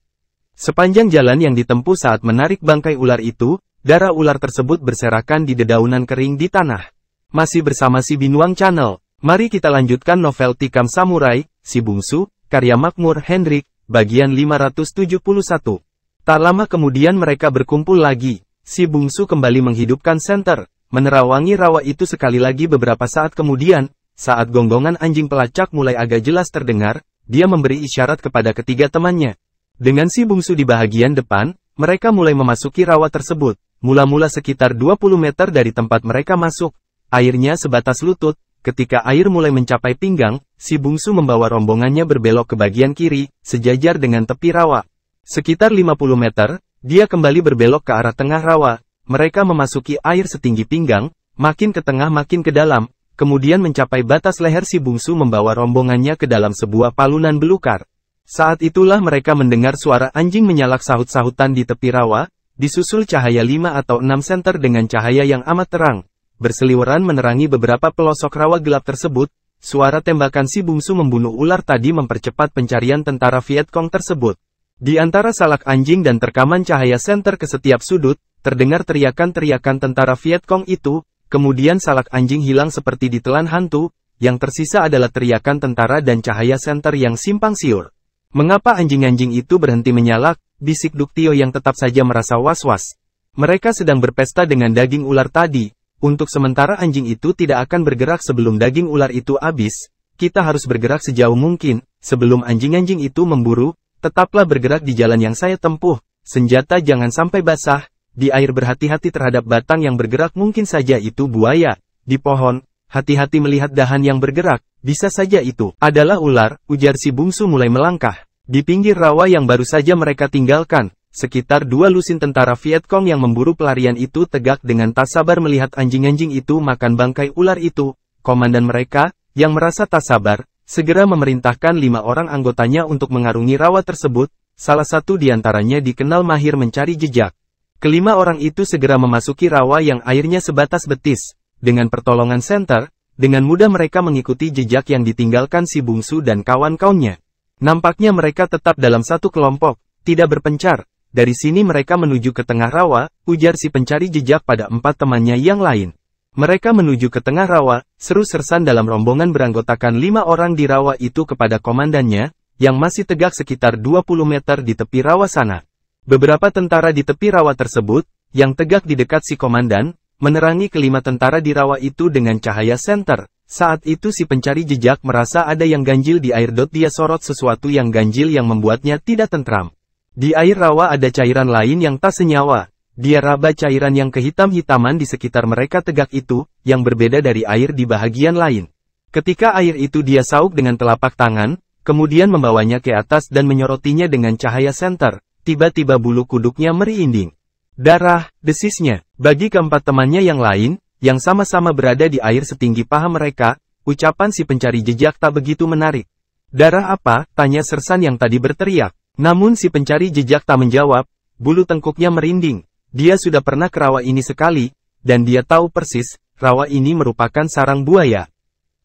Sepanjang jalan yang ditempuh saat menarik bangkai ular itu, darah ular tersebut berserakan di dedaunan kering di tanah. Masih bersama si Binuang Channel, mari kita lanjutkan novel Tikam Samurai, Si Bungsu, karya Makmur Hendrik, bagian 571. Tak lama kemudian mereka berkumpul lagi. Si bungsu kembali menghidupkan senter, menerawangi rawa itu sekali lagi beberapa saat kemudian, saat gonggongan anjing pelacak mulai agak jelas terdengar, dia memberi isyarat kepada ketiga temannya. Dengan si bungsu di bahagian depan, mereka mulai memasuki rawa tersebut, mula-mula sekitar 20 meter dari tempat mereka masuk. Airnya sebatas lutut, ketika air mulai mencapai pinggang, si bungsu membawa rombongannya berbelok ke bagian kiri, sejajar dengan tepi rawa. Sekitar 50 meter, dia kembali berbelok ke arah tengah rawa. Mereka memasuki air setinggi pinggang, makin ke tengah makin ke dalam, kemudian mencapai batas leher si bungsu membawa rombongannya ke dalam sebuah palunan belukar. Saat itulah mereka mendengar suara anjing menyalak sahut-sahutan di tepi rawa, disusul cahaya 5 atau 6 senter dengan cahaya yang amat terang. Berseliweran menerangi beberapa pelosok rawa gelap tersebut, suara tembakan si bungsu membunuh ular tadi mempercepat pencarian tentara Vietcong tersebut. Di antara salak anjing dan terkaman cahaya senter ke setiap sudut, terdengar teriakan-teriakan tentara Vietcong itu, kemudian salak anjing hilang seperti ditelan hantu, yang tersisa adalah teriakan tentara dan cahaya senter yang simpang siur. "Mengapa anjing-anjing itu berhenti menyalak?" bisik Duktio yang tetap saja merasa was-was. "Mereka sedang berpesta dengan daging ular tadi. Untuk sementara anjing itu tidak akan bergerak sebelum daging ular itu habis. Kita harus bergerak sejauh mungkin, sebelum anjing-anjing itu memburu. Tetaplah bergerak di jalan yang saya tempuh, senjata jangan sampai basah, di air berhati-hati terhadap batang yang bergerak mungkin saja itu buaya, di pohon, hati-hati melihat dahan yang bergerak, bisa saja itu adalah ular," ujar si bungsu mulai melangkah. Di pinggir rawa yang baru saja mereka tinggalkan, sekitar 2 lusin tentara Vietcong yang memburu pelarian itu tegak dengan tak sabar melihat anjing-anjing itu makan bangkai ular itu. Komandan mereka, yang merasa tak sabar, segera memerintahkan 5 orang anggotanya untuk mengarungi rawa tersebut, salah satu di antaranya dikenal mahir mencari jejak. Kelima orang itu segera memasuki rawa yang airnya sebatas betis. Dengan pertolongan senter, dengan mudah mereka mengikuti jejak yang ditinggalkan si bungsu dan kawan-kawannya. Nampaknya mereka tetap dalam satu kelompok, tidak berpencar. Dari sini mereka menuju ke tengah rawa, ujar si pencari jejak pada 4 temannya yang lain. Mereka menuju ke tengah rawa, seru Sersan dalam rombongan beranggotakan 5 orang di rawa itu kepada komandannya, yang masih tegak sekitar 20 meter di tepi rawa sana. Beberapa tentara di tepi rawa tersebut, yang tegak di dekat si komandan, menerangi kelima tentara di rawa itu dengan cahaya senter. Saat itu si pencari jejak merasa ada yang ganjil di air. Dia sorot sesuatu yang ganjil yang membuatnya tidak tentram. Di air rawa ada cairan lain yang tak senyawa. Dia raba cairan yang kehitam-hitaman di sekitar mereka tegak itu, yang berbeda dari air di bahagian lain. Ketika air itu dia sauk dengan telapak tangan, kemudian membawanya ke atas dan menyorotinya dengan cahaya senter, tiba-tiba bulu kuduknya merinding. Darah, desisnya. Bagi keempat temannya yang lain, yang sama-sama berada di air setinggi paha mereka, ucapan si pencari jejak tak begitu menarik. Darah apa? Tanya Sersan yang tadi berteriak. Namun si pencari jejak tak menjawab, bulu tengkuknya merinding. Dia sudah pernah ke rawa ini sekali, dan dia tahu persis, rawa ini merupakan sarang buaya.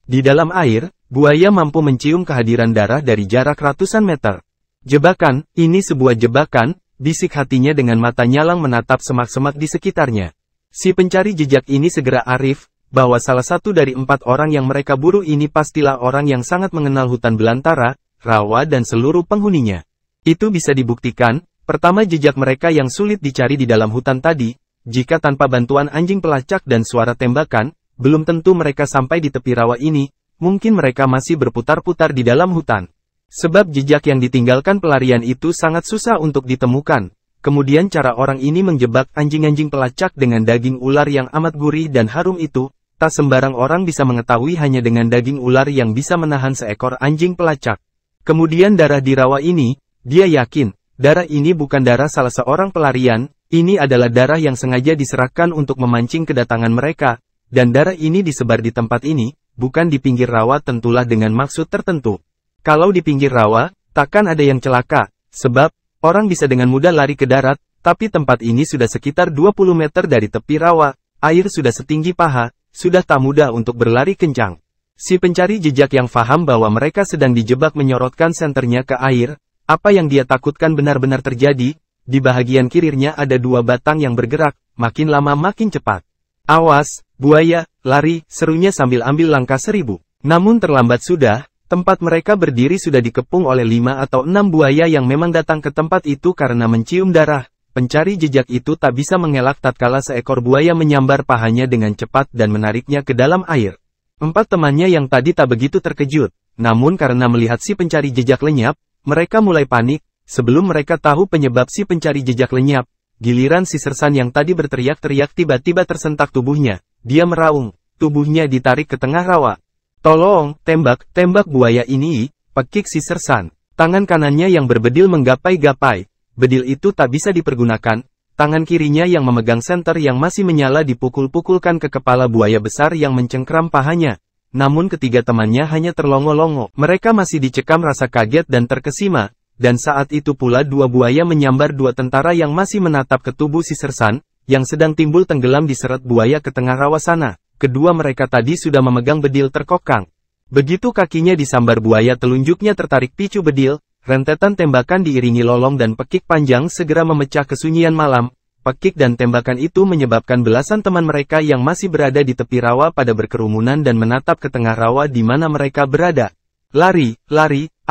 Di dalam air, buaya mampu mencium kehadiran darah dari jarak ratusan meter. Jebakan, ini sebuah jebakan, bisik hatinya dengan mata nyalang menatap semak-semak di sekitarnya. Si pencari jejak ini segera arif, bahwa salah satu dari 4 orang yang mereka buru ini pastilah orang yang sangat mengenal hutan belantara, rawa dan seluruh penghuninya. Itu bisa dibuktikan, pertama jejak mereka yang sulit dicari di dalam hutan tadi, jika tanpa bantuan anjing pelacak dan suara tembakan, belum tentu mereka sampai di tepi rawa ini, mungkin mereka masih berputar-putar di dalam hutan. Sebab jejak yang ditinggalkan pelarian itu sangat susah untuk ditemukan. Kemudian cara orang ini menjebak anjing-anjing pelacak dengan daging ular yang amat gurih dan harum itu, tak sembarang orang bisa mengetahui hanya dengan daging ular yang bisa menahan seekor anjing pelacak. Kemudian darah di rawa ini, dia yakin, darah ini bukan darah salah seorang pelarian, ini adalah darah yang sengaja diserahkan untuk memancing kedatangan mereka, dan darah ini disebar di tempat ini, bukan di pinggir rawa tentulah dengan maksud tertentu. Kalau di pinggir rawa, takkan ada yang celaka, sebab, orang bisa dengan mudah lari ke darat, tapi tempat ini sudah sekitar 20 meter dari tepi rawa, air sudah setinggi paha, sudah tak mudah untuk berlari kencang. Si pencari jejak yang faham bahwa mereka sedang dijebak menyorotkan senternya ke air, apa yang dia takutkan benar-benar terjadi, di bahagian kirinya ada 2 batang yang bergerak, makin lama makin cepat. Awas, buaya, lari, serunya sambil ambil langkah 1000. Namun terlambat sudah. Tempat mereka berdiri sudah dikepung oleh 5 atau 6 buaya yang memang datang ke tempat itu karena mencium darah. Pencari jejak itu tak bisa mengelak tatkala seekor buaya menyambar pahanya dengan cepat dan menariknya ke dalam air. 4 temannya yang tadi tak begitu terkejut, namun karena melihat si pencari jejak lenyap, mereka mulai panik. Sebelum mereka tahu penyebab si pencari jejak lenyap, giliran si Sersan yang tadi berteriak-teriak tiba-tiba tersentak tubuhnya. Dia meraung, tubuhnya ditarik ke tengah rawa. Tolong, tembak buaya ini, pekik si Sersan. Tangan kanannya yang berbedil menggapai-gapai. Bedil itu tak bisa dipergunakan, tangan kirinya yang memegang senter yang masih menyala dipukul-pukulkan ke kepala buaya besar yang mencengkram pahanya. Namun ketiga temannya hanya terlongo-longo. Mereka masih dicekam rasa kaget dan terkesima, dan saat itu pula 2 buaya menyambar 2 tentara yang masih menatap ke tubuh si Sersan, yang sedang timbul tenggelam di seret buaya ke tengah rawa sana. Kedua mereka tadi sudah memegang bedil terkokang. Begitu kakinya disambar buaya telunjuknya tertarik picu bedil, rentetan tembakan diiringi lolong dan pekik panjang segera memecah kesunyian malam. Pekik dan tembakan itu menyebabkan belasan teman mereka yang masih berada di tepi rawa pada berkerumunan dan menatap ke tengah rawa di mana mereka berada. Lari,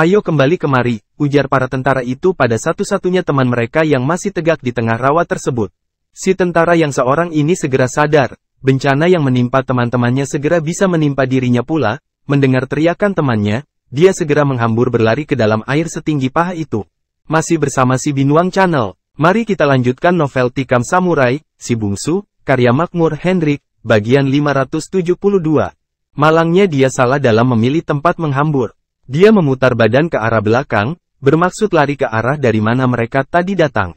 ayo kembali kemari, ujar para tentara itu pada satu-satunya teman mereka yang masih tegak di tengah rawa tersebut. Si tentara yang seorang ini segera sadar. Bencana yang menimpa teman-temannya segera bisa menimpa dirinya pula. Mendengar teriakan temannya, dia segera menghambur berlari ke dalam air setinggi paha itu. Masih bersama si Binuang Channel, mari kita lanjutkan novel Tikam Samurai, Si Bungsu, karya Makmur Hendrik, bagian 572. Malangnya dia salah dalam memilih tempat menghambur. Dia memutar badan ke arah belakang, bermaksud lari ke arah dari mana mereka tadi datang.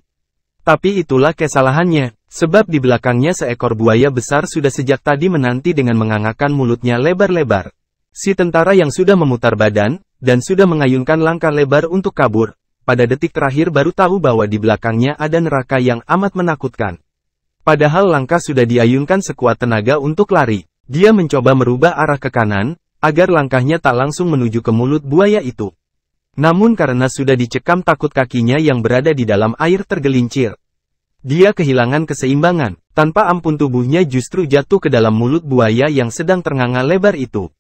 Tapi itulah kesalahannya. Sebab di belakangnya seekor buaya besar sudah sejak tadi menanti dengan mengangakkan mulutnya lebar-lebar. Si tentara yang sudah memutar badan, dan sudah mengayunkan langkah lebar untuk kabur, pada detik terakhir baru tahu bahwa di belakangnya ada neraka yang amat menakutkan. Padahal langkah sudah diayunkan sekuat tenaga untuk lari. Dia mencoba merubah arah ke kanan, agar langkahnya tak langsung menuju ke mulut buaya itu. Namun karena sudah dicekam takut kakinya yang berada di dalam air tergelincir. Dia kehilangan keseimbangan, tanpa ampun tubuhnya justru jatuh ke dalam mulut buaya yang sedang ternganga lebar itu.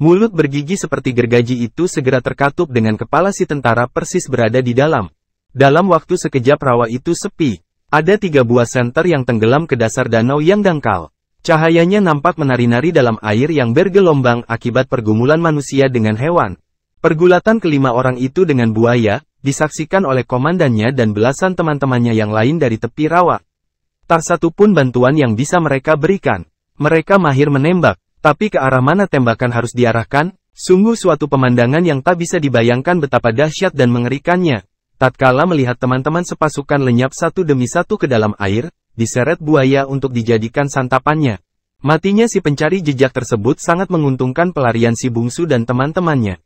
Mulut bergigi seperti gergaji itu segera terkatup dengan kepala si tentara persis berada di dalam. Dalam waktu sekejap rawa itu sepi. Ada 3 buah senter yang tenggelam ke dasar danau yang dangkal. Cahayanya nampak menari-nari dalam air yang bergelombang akibat pergumulan manusia dengan hewan. Pergulatan kelima orang itu dengan buaya, disaksikan oleh komandannya dan belasan teman-temannya yang lain dari tepi rawa. Tak satu pun bantuan yang bisa mereka berikan. Mereka mahir menembak, tapi ke arah mana tembakan harus diarahkan? Sungguh suatu pemandangan yang tak bisa dibayangkan betapa dahsyat dan mengerikannya. tatkala melihat teman-teman sepasukan lenyap satu demi satu ke dalam air, diseret buaya untuk dijadikan santapannya. Matinya si pencari jejak tersebut sangat menguntungkan pelarian si bungsu dan teman-temannya.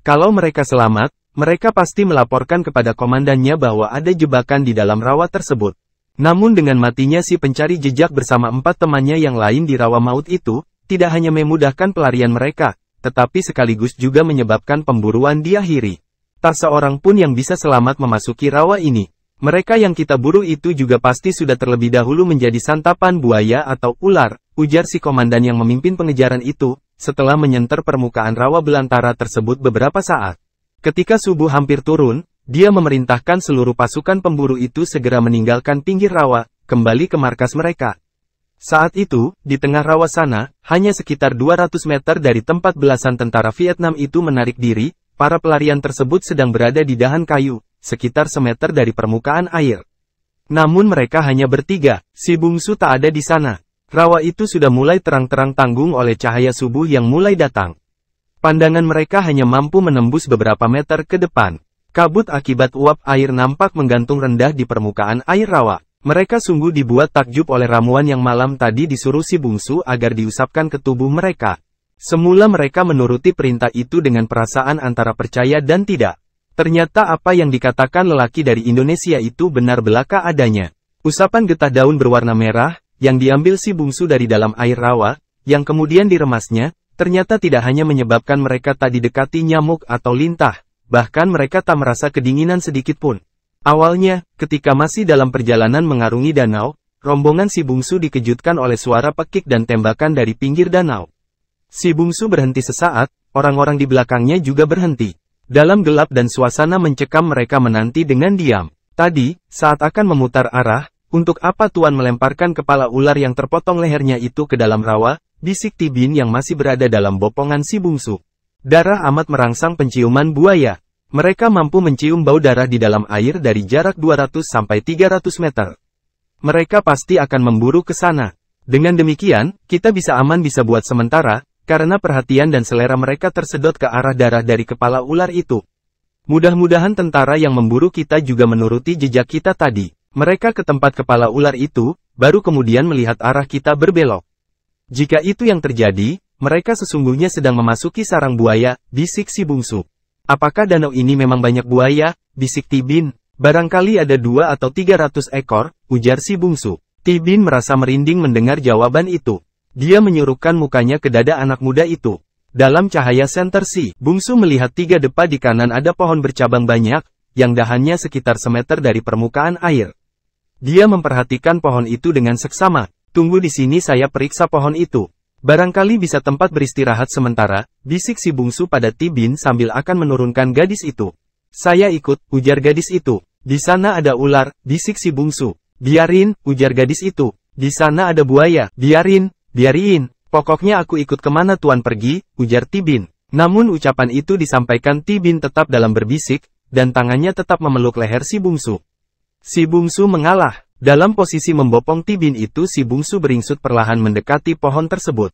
Kalau mereka selamat, mereka pasti melaporkan kepada komandannya bahwa ada jebakan di dalam rawa tersebut. Namun dengan matinya si pencari jejak bersama 4 temannya yang lain di rawa maut itu, tidak hanya memudahkan pelarian mereka, tetapi sekaligus juga menyebabkan pemburuan diakhiri. Tak seorang pun yang bisa selamat memasuki rawa ini. Mereka yang kita buru itu juga pasti sudah terlebih dahulu menjadi santapan buaya atau ular, ujar si komandan yang memimpin pengejaran itu, setelah menyenter permukaan rawa belantara tersebut beberapa saat. Ketika subuh hampir turun, dia memerintahkan seluruh pasukan pemburu itu segera meninggalkan pinggir rawa, kembali ke markas mereka. Saat itu, di tengah rawa sana, hanya sekitar 200 meter dari tempat belasan tentara Vietnam itu menarik diri, para pelarian tersebut sedang berada di dahan kayu, sekitar semeter dari permukaan air. Namun mereka hanya bertiga, si bungsu tak ada di sana. Rawa itu sudah mulai terang-terang tanggung oleh cahaya subuh yang mulai datang. Pandangan mereka hanya mampu menembus beberapa meter ke depan. Kabut akibat uap air nampak menggantung rendah di permukaan air rawa. Mereka sungguh dibuat takjub oleh ramuan yang malam tadi disuruh si bungsu agar diusapkan ke tubuh mereka. Semula mereka menuruti perintah itu dengan perasaan antara percaya dan tidak. Ternyata apa yang dikatakan lelaki dari Indonesia itu benar belaka adanya. Usapan getah daun berwarna merah, yang diambil si bungsu dari dalam air rawa, yang kemudian diremasnya, ternyata tidak hanya menyebabkan mereka tak didekati nyamuk atau lintah, bahkan mereka tak merasa kedinginan sedikit pun. Awalnya, ketika masih dalam perjalanan mengarungi danau, rombongan si bungsu dikejutkan oleh suara pekik dan tembakan dari pinggir danau. Si bungsu berhenti sesaat, orang-orang di belakangnya juga berhenti. Dalam gelap dan suasana mencekam mereka menanti dengan diam. Tadi, saat akan memutar arah, untuk apa Tuan melemparkan kepala ular yang terpotong lehernya itu ke dalam rawa, bisik Tibin yang masih berada dalam bopongan si bungsu. Darah amat merangsang penciuman buaya. Mereka mampu mencium bau darah di dalam air dari jarak 200 sampai 300 meter. Mereka pasti akan memburu ke sana. Dengan demikian, kita bisa buat sementara, karena perhatian dan selera mereka tersedot ke arah darah dari kepala ular itu. Mudah-mudahan tentara yang memburu kita juga menuruti jejak kita tadi. Mereka ke tempat kepala ular itu, baru kemudian melihat arah kita berbelok. Jika itu yang terjadi, mereka sesungguhnya sedang memasuki sarang buaya, bisik si bungsu. Apakah danau ini memang banyak buaya, bisik Tibin? Barangkali ada 2 atau 300 ekor, ujar si bungsu. Tibin merasa merinding mendengar jawaban itu. Dia menyurukkan mukanya ke dada anak muda itu. Dalam cahaya senter si bungsu melihat 3 depa di kanan ada pohon bercabang banyak, yang dahannya sekitar semeter dari permukaan air. Dia memperhatikan pohon itu dengan seksama. Tunggu di sini saya periksa pohon itu. Barangkali bisa tempat beristirahat sementara, bisik si bungsu pada Tibin sambil akan menurunkan gadis itu. Saya ikut, ujar gadis itu. Di sana ada ular, bisik si bungsu. Biarin, ujar gadis itu. Di sana ada buaya, biarin. Pokoknya aku ikut kemana Tuan pergi, ujar Tibin. Namun ucapan itu disampaikan Tibin tetap dalam berbisik, dan tangannya tetap memeluk leher si bungsu. Si bungsu mengalah. Dalam posisi membopong Tibin itu si bungsu beringsut perlahan mendekati pohon tersebut.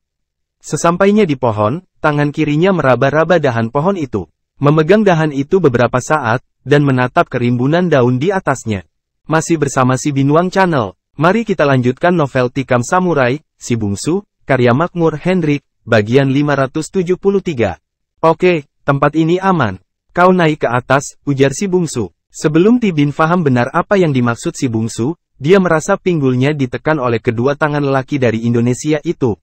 Sesampainya di pohon, tangan kirinya meraba-raba dahan pohon itu. Memegang dahan itu beberapa saat, dan menatap kerimbunan daun di atasnya. Masih bersama si Binuang Channel, mari kita lanjutkan novel Tikam Samurai, Si Bungsu, karya Makmur Hendrik, bagian 573. Oke, tempat ini aman. Kau naik ke atas, ujar si bungsu. Sebelum Tibin faham benar apa yang dimaksud si bungsu, dia merasa pinggulnya ditekan oleh kedua tangan lelaki dari Indonesia itu.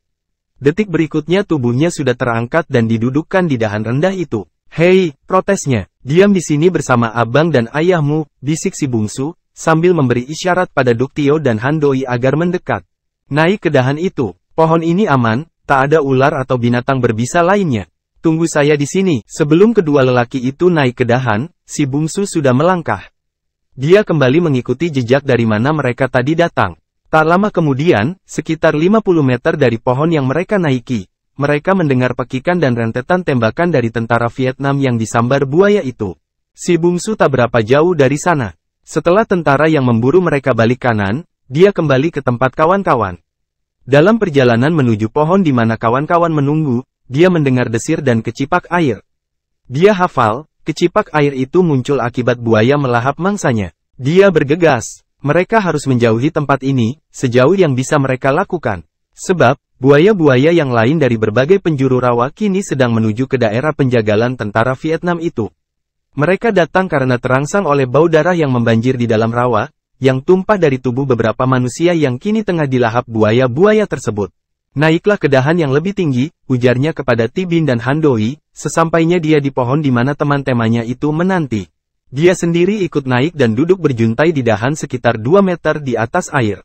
Detik berikutnya tubuhnya sudah terangkat dan didudukkan di dahan rendah itu. Hei, protesnya, diam di sini bersama abang dan ayahmu, bisik si bungsu, sambil memberi isyarat pada Duktio dan Handoi agar mendekat. Naik ke dahan itu, pohon ini aman, tak ada ular atau binatang berbisa lainnya. Tunggu saya di sini. Sebelum kedua lelaki itu naik ke dahan, si bungsu sudah melangkah. Dia kembali mengikuti jejak dari mana mereka tadi datang. Tak lama kemudian, sekitar 50 meter dari pohon yang mereka naiki, mereka mendengar pekikan dan rentetan tembakan dari tentara Vietnam yang disambar buaya itu. Si bungsu tak berapa jauh dari sana. Setelah tentara yang memburu mereka balik kanan, dia kembali ke tempat kawan-kawan. Dalam perjalanan menuju pohon di mana kawan-kawan menunggu, dia mendengar desir dan kecipak air. Dia hafal, Kecipak air itu muncul akibat buaya melahap mangsanya. Dia bergegas. Mereka harus menjauhi tempat ini, sejauh yang bisa mereka lakukan. Sebab, buaya-buaya yang lain dari berbagai penjuru rawa kini sedang menuju ke daerah penjagalan tentara Vietnam itu. Mereka datang karena terangsang oleh bau darah yang membanjir di dalam rawa, yang tumpah dari tubuh beberapa manusia yang kini tengah dilahap buaya-buaya tersebut. Naiklah ke dahan yang lebih tinggi, ujarnya kepada Ti Bin dan Han Doi, sesampainya dia di pohon di mana teman-temannya itu menanti. Dia sendiri ikut naik dan duduk berjuntai di dahan sekitar 2 meter di atas air.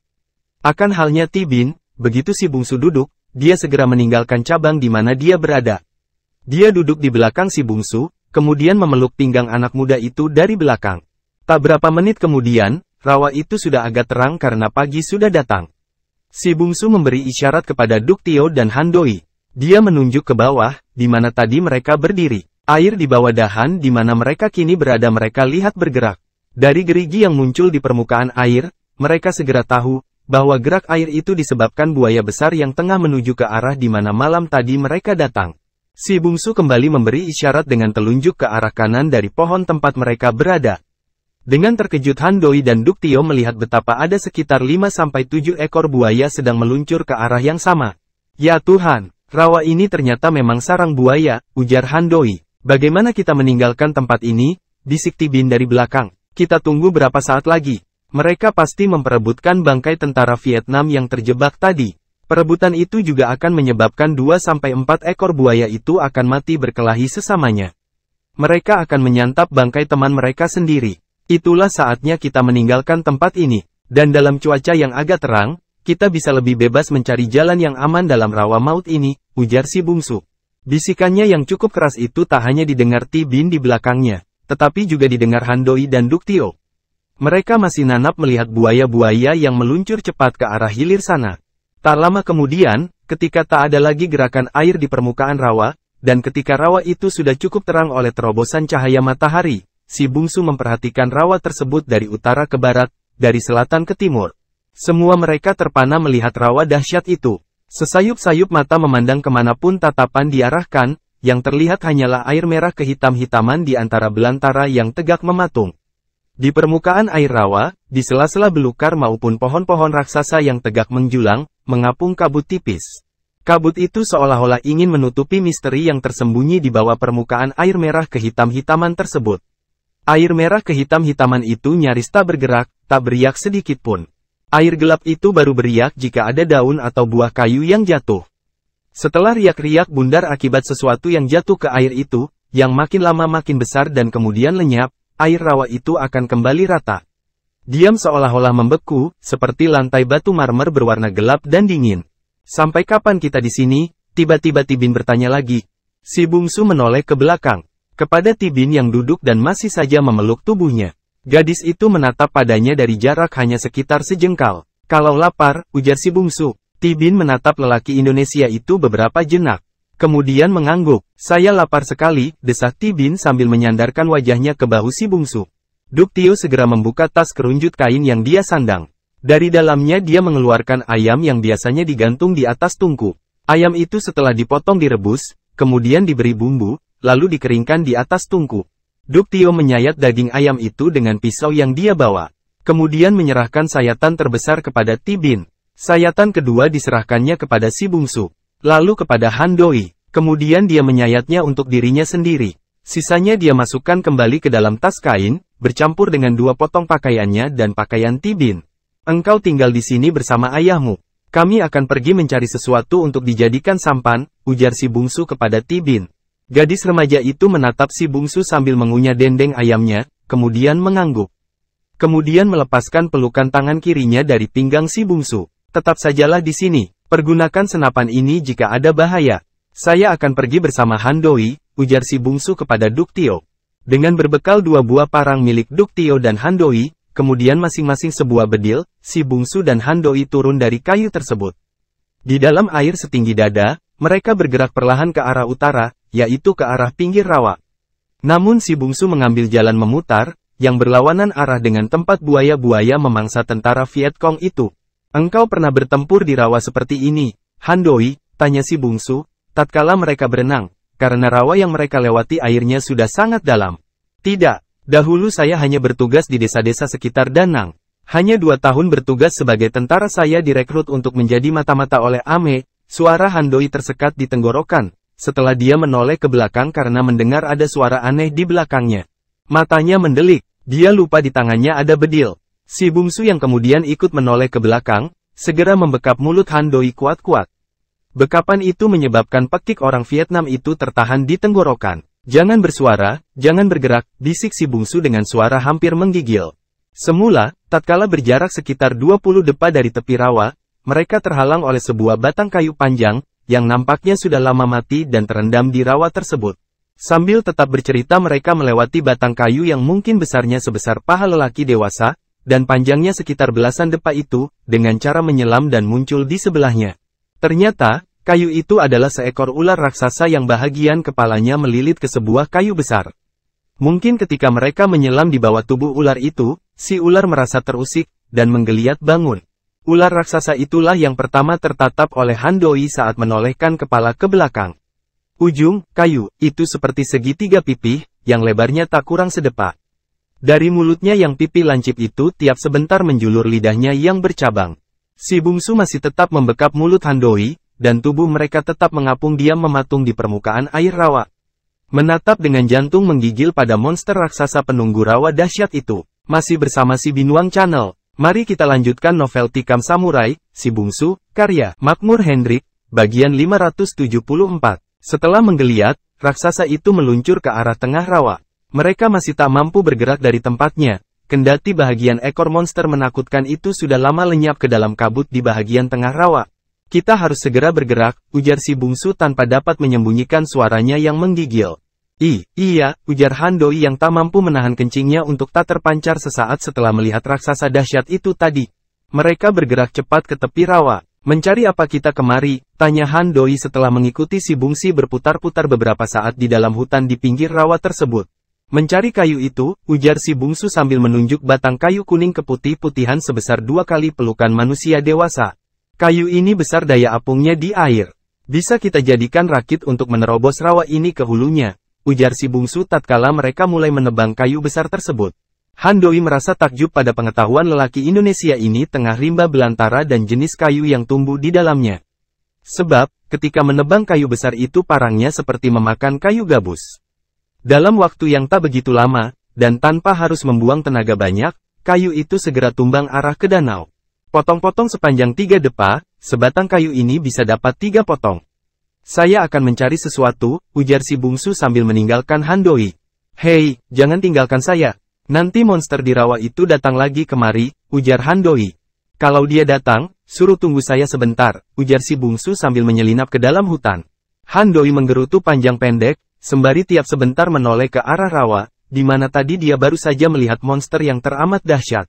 Akan halnya Ti Bin, begitu si bungsu duduk, dia segera meninggalkan cabang di mana dia berada. Dia duduk di belakang si bungsu, kemudian memeluk pinggang anak muda itu dari belakang. Tak berapa menit kemudian, rawa itu sudah agak terang karena pagi sudah datang. Si bungsu memberi isyarat kepada Duk Tio dan Han Doi. Dia menunjuk ke bawah, di mana tadi mereka berdiri. Air di bawah dahan di mana mereka kini berada mereka lihat bergerak. Dari gerigi yang muncul di permukaan air, mereka segera tahu, bahwa gerak air itu disebabkan buaya besar yang tengah menuju ke arah di mana malam tadi mereka datang. Si bungsu kembali memberi isyarat dengan telunjuk ke arah kanan dari pohon tempat mereka berada. Dengan terkejut Han Doi dan Duk Tio melihat betapa ada sekitar 5-7 ekor buaya sedang meluncur ke arah yang sama. Ya Tuhan, rawa ini ternyata memang sarang buaya, ujar Han Doi. Bagaimana kita meninggalkan tempat ini? Bisik Ti Bin dari belakang. Kita tunggu berapa saat lagi? Mereka pasti memperebutkan bangkai tentara Vietnam yang terjebak tadi. Perebutan itu juga akan menyebabkan 2-4 ekor buaya itu akan mati berkelahi sesamanya. Mereka akan menyantap bangkai teman mereka sendiri. Itulah saatnya kita meninggalkan tempat ini. Dan dalam cuaca yang agak terang, kita bisa lebih bebas mencari jalan yang aman dalam rawa maut ini, ujar si bungsu. Bisikannya yang cukup keras itu tak hanya didengar Ti Bin di belakangnya, tetapi juga didengar Han Doi dan Duk Tio. Mereka masih nanap melihat buaya-buaya yang meluncur cepat ke arah hilir sana. Tak lama kemudian, ketika tak ada lagi gerakan air di permukaan rawa, dan ketika rawa itu sudah cukup terang oleh terobosan cahaya matahari, si bungsu memperhatikan rawa tersebut dari utara ke barat, dari selatan ke timur. Semua mereka terpana melihat rawa dahsyat itu. Sesayup-sayup mata memandang kemanapun tatapan diarahkan, yang terlihat hanyalah air merah kehitam-hitaman di antara belantara yang tegak mematung. Di permukaan air rawa, di sela-sela belukar maupun pohon-pohon raksasa yang tegak menjulang, mengapung kabut tipis. Kabut itu seolah-olah ingin menutupi misteri yang tersembunyi di bawah permukaan air merah kehitam-hitaman tersebut. Air merah kehitam-hitaman itu nyaris tak bergerak, tak beriak sedikit pun. Air gelap itu baru beriak jika ada daun atau buah kayu yang jatuh. Setelah riak-riak bundar akibat sesuatu yang jatuh ke air itu, yang makin lama makin besar dan kemudian lenyap, air rawa itu akan kembali rata. Diam seolah-olah membeku, seperti lantai batu marmer berwarna gelap dan dingin. Sampai kapan kita di sini? Tiba-tiba Ti Bin bertanya lagi. Si bungsu menoleh ke belakang. Kepada Ti Bin yang duduk dan masih saja memeluk tubuhnya. Gadis itu menatap padanya dari jarak hanya sekitar sejengkal. Kalau lapar, ujar si bungsu. Ti Bin menatap lelaki Indonesia itu beberapa jenak. Kemudian mengangguk. Saya lapar sekali, desah Ti Bin sambil menyandarkan wajahnya ke bahu si bungsu. Duk Tio segera membuka tas kerunjut kain yang dia sandang. Dari dalamnya dia mengeluarkan ayam yang biasanya digantung di atas tungku. Ayam itu setelah dipotong direbus, kemudian diberi bumbu, lalu dikeringkan di atas tungku. Duk Tio menyayat daging ayam itu dengan pisau yang dia bawa. Kemudian menyerahkan sayatan terbesar kepada Ti Bin. Sayatan kedua diserahkannya kepada si bungsu. Lalu kepada Han Doi. Kemudian dia menyayatnya untuk dirinya sendiri. Sisanya dia masukkan kembali ke dalam tas kain, bercampur dengan 2 potong pakaiannya dan pakaian Ti Bin. Engkau tinggal di sini bersama ayahmu. Kami akan pergi mencari sesuatu untuk dijadikan sampan, ujar si bungsu kepada Ti Bin. Gadis remaja itu menatap si bungsu sambil mengunyah dendeng ayamnya, kemudian mengangguk. Kemudian melepaskan pelukan tangan kirinya dari pinggang si bungsu. Tetap sajalah di sini, pergunakan senapan ini jika ada bahaya. Saya akan pergi bersama Han Doi, ujar si bungsu kepada Duk Tio. Dengan berbekal 2 buah parang milik Duk Tio dan Han Doi, kemudian masing-masing sebuah bedil, si bungsu dan Han Doi turun dari kayu tersebut. Di dalam air setinggi dada, mereka bergerak perlahan ke arah utara, yaitu ke arah pinggir rawa. Namun si bungsu mengambil jalan memutar, yang berlawanan arah dengan tempat buaya-buaya memangsa tentara Viet Cong itu. Engkau pernah bertempur di rawa seperti ini, Han Doi, tanya si bungsu, tatkala mereka berenang, karena rawa yang mereka lewati airnya sudah sangat dalam. Tidak, dahulu saya hanya bertugas di desa-desa sekitar Danang. Hanya 2 tahun bertugas sebagai tentara saya direkrut untuk menjadi mata-mata oleh Ame. Suara Han Doi tersekat di tenggorokan, setelah dia menoleh ke belakang karena mendengar ada suara aneh di belakangnya. Matanya mendelik, dia lupa di tangannya ada bedil. Si bungsu yang kemudian ikut menoleh ke belakang, segera membekap mulut Han Doi kuat-kuat. Bekapan itu menyebabkan pekik orang Vietnam itu tertahan di tenggorokan. Jangan bersuara, jangan bergerak, bisik si bungsu dengan suara hampir menggigil. Semula, tatkala berjarak sekitar 20 depa dari tepi rawa, mereka terhalang oleh sebuah batang kayu panjang, yang nampaknya sudah lama mati dan terendam di rawa tersebut. Sambil tetap bercerita mereka melewati batang kayu yang mungkin besarnya sebesar paha lelaki dewasa, dan panjangnya sekitar belasan depa itu, dengan cara menyelam dan muncul di sebelahnya. Ternyata, kayu itu adalah seekor ular raksasa yang bahagian kepalanya melilit ke sebuah kayu besar. Mungkin ketika mereka menyelam di bawah tubuh ular itu, si ular merasa terusik, dan menggeliat bangun. Ular raksasa itulah yang pertama tertatap oleh Han Doi saat menolehkan kepala ke belakang. Ujung kayu itu seperti segitiga pipih, yang lebarnya tak kurang sedepa. Dari mulutnya yang pipi lancip itu tiap sebentar menjulur lidahnya yang bercabang. Si bungsu masih tetap membekap mulut Han Doi, dan tubuh mereka tetap mengapung diam mematung di permukaan air rawa. Menatap dengan jantung menggigil pada monster raksasa penunggu rawa dahsyat itu. Masih bersama si Binuang Channel. Mari kita lanjutkan novel Tikam Samurai, Si Bungsu, karya Makmur Hendrik, bagian 574. Setelah menggeliat, raksasa itu meluncur ke arah tengah rawa. Mereka masih tak mampu bergerak dari tempatnya. Kendati bahagian ekor monster menakutkan itu sudah lama lenyap ke dalam kabut di bahagian tengah rawa. Kita harus segera bergerak, ujar si bungsu tanpa dapat menyembunyikan suaranya yang menggigil. Iya, ujar Han Doi yang tak mampu menahan kencingnya untuk tak terpancar sesaat setelah melihat raksasa dahsyat itu tadi. Mereka bergerak cepat ke tepi rawa. Mencari apa kita kemari? Tanya Han Doi setelah mengikuti si bungsi berputar-putar beberapa saat di dalam hutan di pinggir rawa tersebut. Mencari kayu itu, ujar si bungsu sambil menunjuk batang kayu kuning keputih-putihan sebesar 2 kali pelukan manusia dewasa. Kayu ini besar daya apungnya di air. Bisa kita jadikan rakit untuk menerobos rawa ini ke hulunya, ujar si bungsu tatkala mereka mulai menebang kayu besar tersebut. Han Doi merasa takjub pada pengetahuan lelaki Indonesia ini tengah rimba belantara dan jenis kayu yang tumbuh di dalamnya. Sebab, ketika menebang kayu besar itu parangnya seperti memakan kayu gabus. Dalam waktu yang tak begitu lama, dan tanpa harus membuang tenaga banyak, kayu itu segera tumbang arah ke danau. Potong-potong sepanjang 3 depa, sebatang kayu ini bisa dapat 3 potong. Saya akan mencari sesuatu, ujar si bungsu sambil meninggalkan Han Doi. Hei, jangan tinggalkan saya. Nanti monster di rawa itu datang lagi kemari, ujar Han Doi. Kalau dia datang, suruh tunggu saya sebentar, ujar si bungsu sambil menyelinap ke dalam hutan. Han Doi menggerutu panjang pendek, sembari tiap sebentar menoleh ke arah rawa, di mana tadi dia baru saja melihat monster yang teramat dahsyat.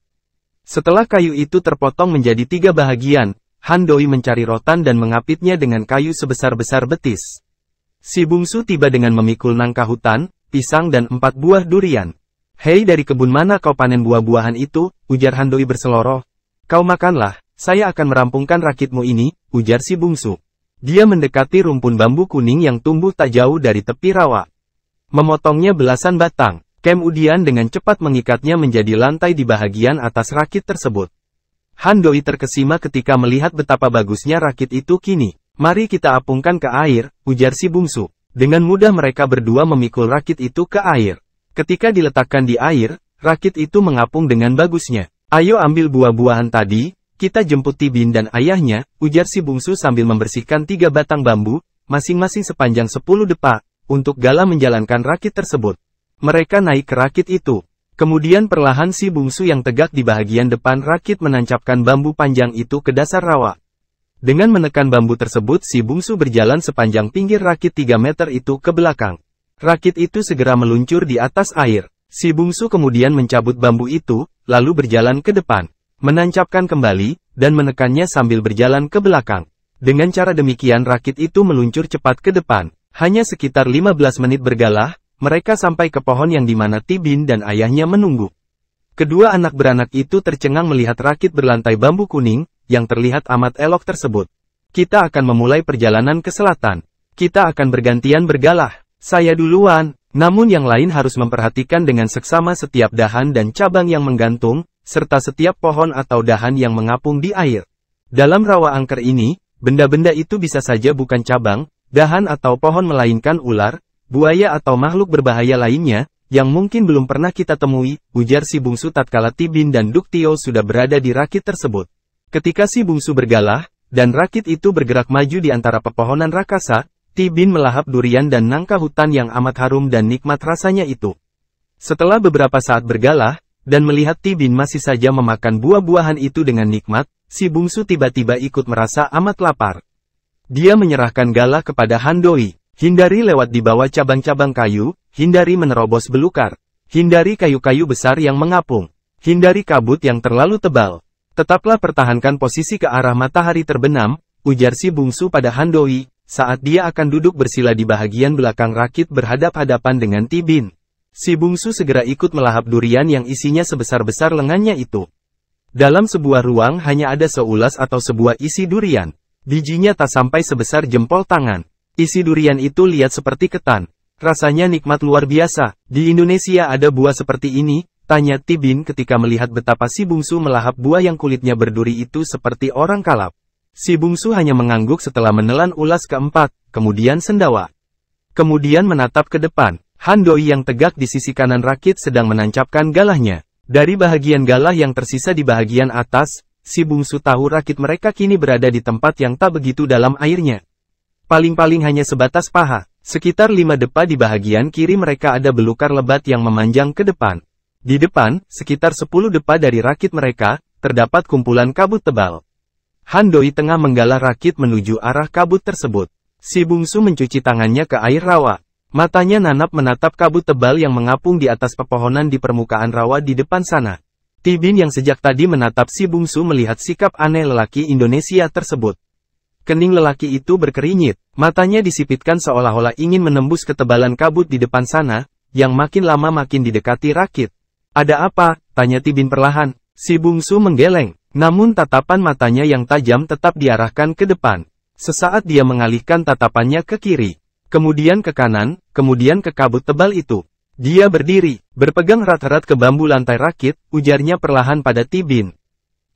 Setelah kayu itu terpotong menjadi 3 bahagian, Han Doi mencari rotan dan mengapitnya dengan kayu sebesar-besar betis. Si bungsu tiba dengan memikul nangka hutan, pisang dan 4 buah durian. Hei, dari kebun mana kau panen buah-buahan itu, ujar Han Doi berseloroh. Kau makanlah, saya akan merampungkan rakitmu ini, ujar si bungsu. Dia mendekati rumpun bambu kuning yang tumbuh tak jauh dari tepi rawa. Memotongnya belasan batang, kemudian dengan cepat mengikatnya menjadi lantai di bahagian atas rakit tersebut. Han Doi terkesima ketika melihat betapa bagusnya rakit itu kini. Mari kita apungkan ke air, ujar si bungsu. Dengan mudah mereka berdua memikul rakit itu ke air. Ketika diletakkan di air, rakit itu mengapung dengan bagusnya. Ayo ambil buah-buahan tadi, kita jemput Tibin dan ayahnya, ujar si bungsu sambil membersihkan 3 batang bambu, masing-masing sepanjang 10 depa, untuk Gala menjalankan rakit tersebut. Mereka naik ke rakit itu. Kemudian perlahan si bungsu yang tegak di bahagian depan rakit menancapkan bambu panjang itu ke dasar rawa. Dengan menekan bambu tersebut si bungsu berjalan sepanjang pinggir rakit 3 meter itu ke belakang. Rakit itu segera meluncur di atas air. Si bungsu kemudian mencabut bambu itu, lalu berjalan ke depan. Menancapkan kembali, dan menekannya sambil berjalan ke belakang. Dengan cara demikian rakit itu meluncur cepat ke depan. Hanya sekitar 15 menit bergalah, mereka sampai ke pohon yang dimana Tibin dan ayahnya menunggu. Kedua anak beranak itu tercengang melihat rakit berlantai bambu kuning, yang terlihat amat elok tersebut. Kita akan memulai perjalanan ke selatan. Kita akan bergantian bergalah. Saya duluan, Namun yang lain harus memperhatikan dengan seksama setiap dahan dan cabang yang menggantung, serta setiap pohon atau dahan yang mengapung di air. Dalam rawa angker ini, benda-benda itu bisa saja bukan cabang, dahan atau pohon melainkan ular, buaya atau makhluk berbahaya lainnya, yang mungkin belum pernah kita temui, ujar si bungsu tatkala Tibin dan Duktio sudah berada di rakit tersebut. Ketika si bungsu bergalah, dan rakit itu bergerak maju di antara pepohonan rakasa, Tibin melahap durian dan nangka hutan yang amat harum dan nikmat rasanya itu. Setelah beberapa saat bergalah, dan melihat Tibin masih saja memakan buah-buahan itu dengan nikmat, si bungsu tiba-tiba ikut merasa amat lapar. Dia menyerahkan galah kepada Handoi. Hindari lewat di bawah cabang-cabang kayu, hindari menerobos belukar, hindari kayu-kayu besar yang mengapung, hindari kabut yang terlalu tebal. Tetaplah pertahankan posisi ke arah matahari terbenam, ujar si bungsu pada Handoi, saat dia akan duduk bersila di bahagian belakang rakit berhadap-hadapan dengan Tibin. Si bungsu segera ikut melahap durian yang isinya sebesar-besar lengannya itu. Dalam sebuah ruang hanya ada seulas atau sebuah isi durian. Bijinya tak sampai sebesar jempol tangan. Isi durian itu lihat seperti ketan. Rasanya nikmat luar biasa. Di Indonesia ada buah seperti ini, tanya Tibin ketika melihat betapa si bungsu melahap buah yang kulitnya berduri itu seperti orang kalap. Si bungsu hanya mengangguk setelah menelan ulas keempat, kemudian sendawa. Kemudian menatap ke depan. Handoi yang tegak di sisi kanan rakit sedang menancapkan galahnya. Dari bahagian galah yang tersisa di bahagian atas, si bungsu tahu rakit mereka kini berada di tempat yang tak begitu dalam airnya. Paling-paling hanya sebatas paha. Sekitar 5 depa di bahagian kiri mereka ada belukar lebat yang memanjang ke depan. Di depan, sekitar 10 depa dari rakit mereka, terdapat kumpulan kabut tebal. Handoi tengah menggalah rakit menuju arah kabut tersebut. Si bungsu mencuci tangannya ke air rawa. Matanya nanap menatap kabut tebal yang mengapung di atas pepohonan di permukaan rawa di depan sana. Tibin yang sejak tadi menatap si bungsu melihat sikap aneh lelaki Indonesia tersebut. Kening lelaki itu berkerinyit, matanya disipitkan seolah-olah ingin menembus ketebalan kabut di depan sana, yang makin lama makin didekati rakit. Ada apa? Tanya Tibin perlahan. Si bungsu menggeleng, namun tatapan matanya yang tajam tetap diarahkan ke depan. Sesaat dia mengalihkan tatapannya ke kiri, kemudian ke kanan, kemudian ke kabut tebal itu. Dia berdiri, berpegang erat-erat ke bambu lantai rakit, ujarnya perlahan pada Tibin.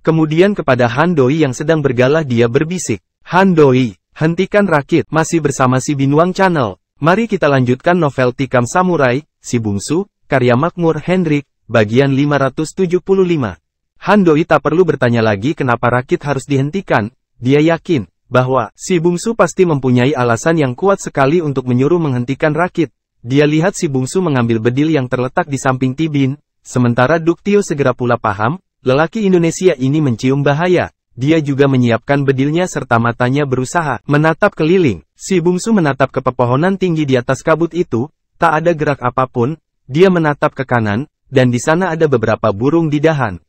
Kemudian kepada Handoi yang sedang bergalah dia berbisik. Handoi, hentikan rakit. Masih bersama si Binuang Channel. Mari kita lanjutkan novel Tikam Samurai, Si Bungsu, karya Makmur Hendrik, bagian 575. Handoi tak perlu bertanya lagi kenapa rakit harus dihentikan. Dia yakin bahwa si bungsu pasti mempunyai alasan yang kuat sekali untuk menyuruh menghentikan rakit. Dia lihat si bungsu mengambil bedil yang terletak di samping Tibin, sementara Duktio segera pula paham, lelaki Indonesia ini mencium bahaya. Dia juga menyiapkan bedilnya serta matanya berusaha menatap keliling. Si bungsu menatap ke pepohonan tinggi di atas kabut itu, tak ada gerak apapun. Dia menatap ke kanan, dan di sana ada beberapa burung di dahan.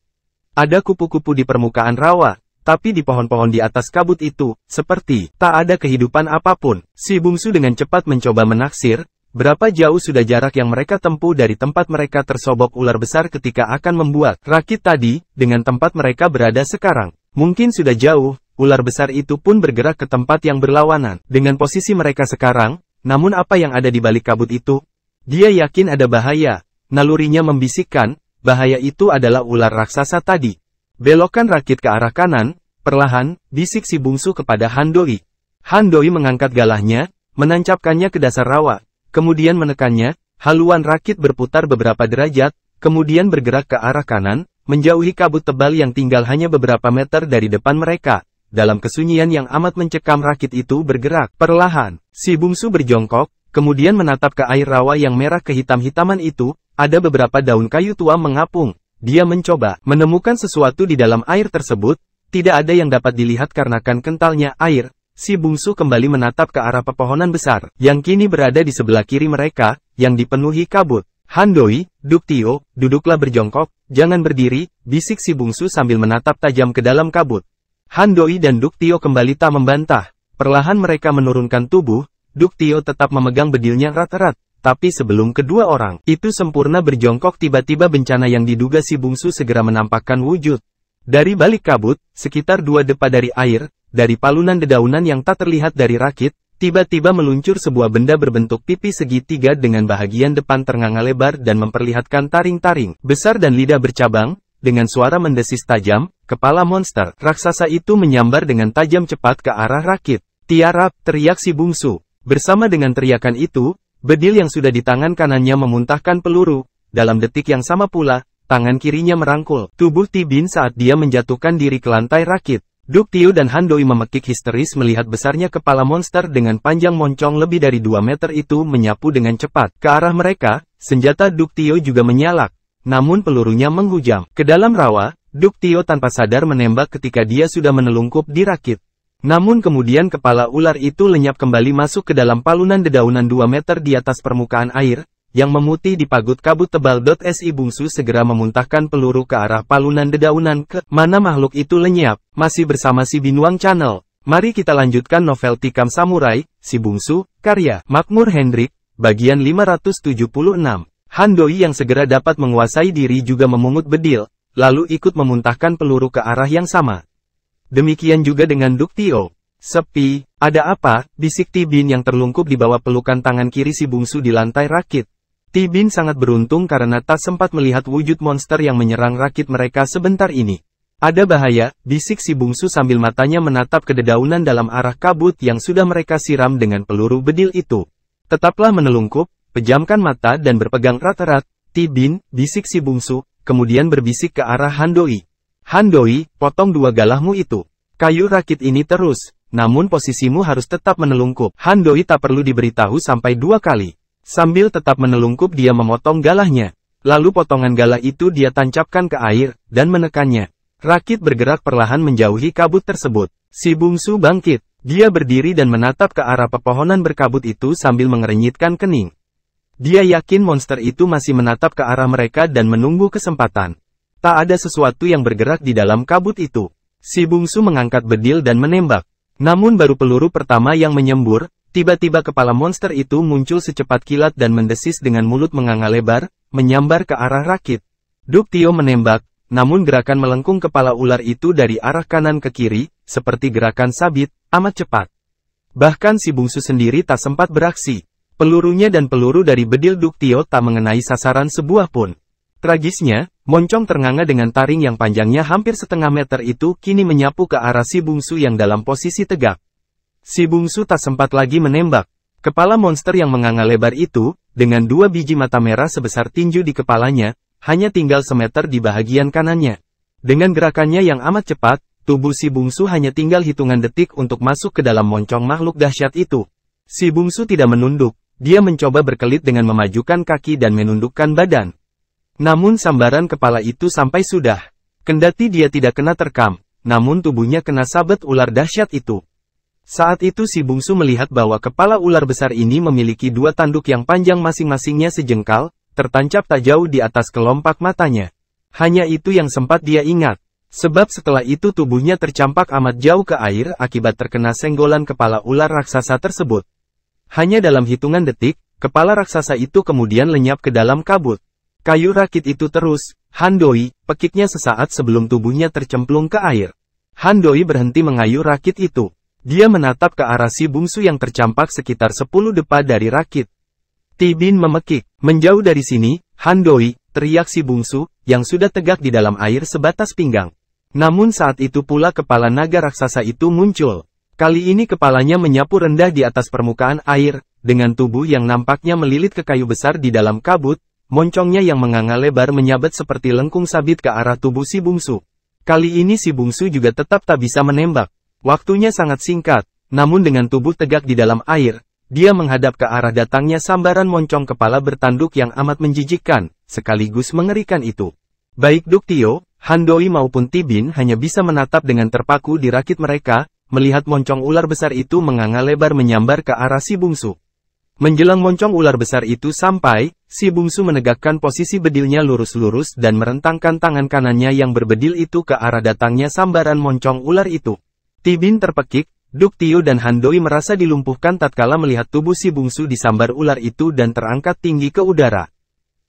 Ada kupu-kupu di permukaan rawa, tapi di pohon-pohon di atas kabut itu, seperti tak ada kehidupan apapun. Si bungsu dengan cepat mencoba menaksir, berapa jauh sudah jarak yang mereka tempuh dari tempat mereka tersobok ular besar ketika akan membuat rakit tadi, dengan tempat mereka berada sekarang. Mungkin sudah jauh, ular besar itu pun bergerak ke tempat yang berlawanan dengan posisi mereka sekarang, namun apa yang ada di balik kabut itu? Dia yakin ada bahaya. Nalurinya membisikkan, bahaya itu adalah ular raksasa tadi. Belokkan rakit ke arah kanan, perlahan, bisik si bungsu kepada Handoi. Handoi mengangkat galahnya, menancapkannya ke dasar rawa, kemudian menekannya, haluan rakit berputar beberapa derajat, kemudian bergerak ke arah kanan, menjauhi kabut tebal yang tinggal hanya beberapa meter dari depan mereka. Dalam kesunyian yang amat mencekam rakit itu bergerak. Perlahan, si bungsu berjongkok, kemudian menatap ke air rawa yang merah kehitam-hitaman itu, ada beberapa daun kayu tua mengapung. Dia mencoba menemukan sesuatu di dalam air tersebut, tidak ada yang dapat dilihat karena kentalnya air. Si bungsu kembali menatap ke arah pepohonan besar, yang kini berada di sebelah kiri mereka, yang dipenuhi kabut. Handoi, Duktio, duduklah berjongkok, jangan berdiri, bisik si bungsu sambil menatap tajam ke dalam kabut. Handoi dan Duktio kembali tak membantah. Perlahan mereka menurunkan tubuh, Duktio tetap memegang bedilnya erat-erat. Tapi sebelum kedua orang itu sempurna berjongkok tiba-tiba bencana yang diduga si bungsu segera menampakkan wujud. Dari balik kabut, sekitar 2 depa dari air, dari palunan dedaunan yang tak terlihat dari rakit, Tiba-tiba meluncur sebuah benda berbentuk pipi segitiga dengan bahagian depan ternganga lebar dan memperlihatkan taring-taring besar dan lidah bercabang. Dengan suara mendesis tajam, kepala monster raksasa itu menyambar dengan tajam cepat ke arah Rakit. "Tiarap!" teriak si bungsu. Bersama dengan teriakan itu, bedil yang sudah di tangan kanannya memuntahkan peluru. Dalam detik yang sama pula, tangan kirinya merangkul tubuh Tibin saat dia menjatuhkan diri ke lantai Rakit. Duktio dan Handoi memekik histeris melihat besarnya kepala monster dengan panjang moncong lebih dari 2 meter itu menyapu dengan cepat ke arah mereka. Senjata Duktio juga menyalak, namun pelurunya menghujam ke dalam rawa. Duktio tanpa sadar menembak ketika dia sudah menelungkup di Rakit. Namun kemudian kepala ular itu lenyap kembali masuk ke dalam palunan dedaunan 2 meter di atas permukaan air, yang memutih di pagut kabut tebal. Si bungsu segera memuntahkan peluru ke arah palunan dedaunan ke mana makhluk itu lenyap. Masih bersama si Binuang Channel. Mari kita lanjutkan novel Tikam Samurai, Si Bungsu, karya Makmur Hendrik, bagian 576. Handoi yang segera dapat menguasai diri juga memungut bedil, lalu ikut memuntahkan peluru ke arah yang sama. Demikian juga dengan Duktio. "Sepi, ada apa?" bisik Tibin yang terlungkup di bawah pelukan tangan kiri si bungsu di lantai Rakit. Tibin sangat beruntung karena tak sempat melihat wujud monster yang menyerang Rakit mereka sebentar ini. "Ada bahaya," bisik si bungsu sambil matanya menatap ke dedaunan dalam arah kabut yang sudah mereka siram dengan peluru bedil itu. "Tetaplah menelungkup, pejamkan mata dan berpegang erat-erat, Tibin," bisik si bungsu, kemudian berbisik ke arah Handoi. "Handoi, potong 2 galahmu itu. Kayu Rakit ini terus, namun posisimu harus tetap menelungkup." Handoi tak perlu diberitahu sampai 2 kali. Sambil tetap menelungkup dia memotong galahnya. Lalu potongan galah itu dia tancapkan ke air, dan menekannya. Rakit bergerak perlahan menjauhi kabut tersebut. Si bungsu bangkit. Dia berdiri dan menatap ke arah pepohonan berkabut itu sambil mengerenyitkan kening. Dia yakin monster itu masih menatap ke arah mereka dan menunggu kesempatan. Tak ada sesuatu yang bergerak di dalam kabut itu. Si bungsu mengangkat bedil dan menembak. Namun baru peluru pertama yang menyembur, tiba-tiba kepala monster itu muncul secepat kilat dan mendesis dengan mulut menganga lebar, menyambar ke arah Rakit. Duktio menembak, namun gerakan melengkung kepala ular itu dari arah kanan ke kiri, seperti gerakan sabit, amat cepat. Bahkan si bungsu sendiri tak sempat beraksi. Pelurunya dan peluru dari bedil Duktio tak mengenai sasaran sebuah pun. Tragisnya, moncong ternganga dengan taring yang panjangnya hampir setengah meter itu kini menyapu ke arah si bungsu yang dalam posisi tegak. Si bungsu tak sempat lagi menembak. Kepala monster yang menganga lebar itu, dengan 2 biji mata merah sebesar tinju di kepalanya, hanya tinggal semeter di bahagian kanannya. Dengan gerakannya yang amat cepat, tubuh si bungsu hanya tinggal hitungan detik untuk masuk ke dalam moncong makhluk dahsyat itu. Si bungsu tidak menunduk, dia mencoba berkelit dengan memajukan kaki dan menundukkan badan. Namun sambaran kepala itu sampai sudah. Kendati dia tidak kena terkam, namun tubuhnya kena sabet ular dahsyat itu. Saat itu si bungsu melihat bahwa kepala ular besar ini memiliki 2 tanduk yang panjang masing-masingnya sejengkal, tertancap tak jauh di atas kelompak matanya. Hanya itu yang sempat dia ingat. Sebab setelah itu tubuhnya tercampak amat jauh ke air akibat terkena senggolan kepala ular raksasa tersebut. Hanya dalam hitungan detik, kepala raksasa itu kemudian lenyap ke dalam kabut. Kayu Rakit itu terus, Handoi, pekiknya sesaat sebelum tubuhnya tercemplung ke air. Handoi berhenti mengayuh Rakit itu. Dia menatap ke arah si bungsu yang tercampak sekitar 10 depa dari Rakit. Tibin memekik. "Menjauh dari sini, Handoi," teriak si bungsu, yang sudah tegak di dalam air sebatas pinggang. Namun saat itu pula kepala naga raksasa itu muncul. Kali ini kepalanya menyapu rendah di atas permukaan air, dengan tubuh yang nampaknya melilit ke kayu besar di dalam kabut, moncongnya yang menganga lebar menyabet seperti lengkung sabit ke arah tubuh si bungsu. Kali ini si bungsu juga tetap tak bisa menembak. Waktunya sangat singkat, namun dengan tubuh tegak di dalam air, dia menghadap ke arah datangnya sambaran moncong kepala bertanduk yang amat menjijikkan, sekaligus mengerikan itu. Baik Duktio, Handoi maupun Tibin hanya bisa menatap dengan terpaku di Rakit mereka, melihat moncong ular besar itu menganga lebar menyambar ke arah si bungsu. Menjelang moncong ular besar itu sampai, si bungsu menegakkan posisi bedilnya lurus-lurus dan merentangkan tangan kanannya yang berbedil itu ke arah datangnya sambaran moncong ular itu. Tibin terpekik, Duktio dan Handoi merasa dilumpuhkan tatkala melihat tubuh si bungsu disambar ular itu dan terangkat tinggi ke udara.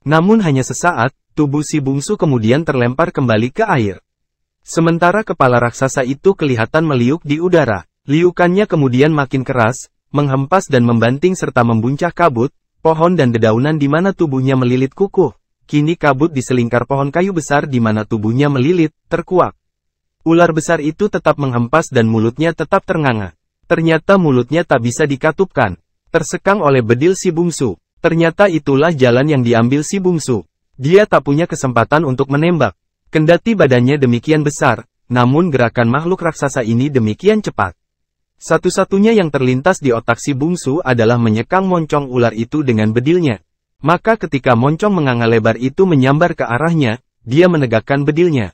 Namun hanya sesaat, tubuh si bungsu kemudian terlempar kembali ke air. Sementara kepala raksasa itu kelihatan meliuk di udara. Liukannya kemudian makin keras, menghempas dan membanting serta membuncah kabut, pohon dan dedaunan di mana tubuhnya melilit kukuh. Kini kabut di selingkar pohon kayu besar di mana tubuhnya melilit, terkuak. Ular besar itu tetap menghempas dan mulutnya tetap ternganga. Ternyata mulutnya tak bisa dikatupkan. Tersekang oleh bedil si bungsu. Ternyata itulah jalan yang diambil si bungsu. Dia tak punya kesempatan untuk menembak. Kendati badannya demikian besar, namun gerakan makhluk raksasa ini demikian cepat. Satu-satunya yang terlintas di otak si bungsu adalah menyekang moncong ular itu dengan bedilnya. Maka ketika moncong menganga lebar itu menyambar ke arahnya, dia menegakkan bedilnya.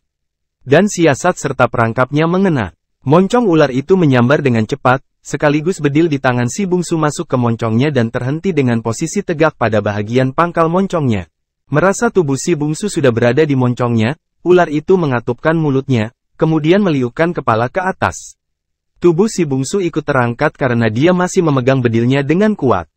Dan siasat serta perangkapnya mengena. Moncong ular itu menyambar dengan cepat, sekaligus bedil di tangan si bungsu masuk ke moncongnya dan terhenti dengan posisi tegak pada bahagian pangkal moncongnya. Merasa tubuh si bungsu sudah berada di moncongnya, ular itu mengatupkan mulutnya, kemudian meliukkan kepala ke atas. Tubuh si bungsu ikut terangkat karena dia masih memegang bedilnya dengan kuat.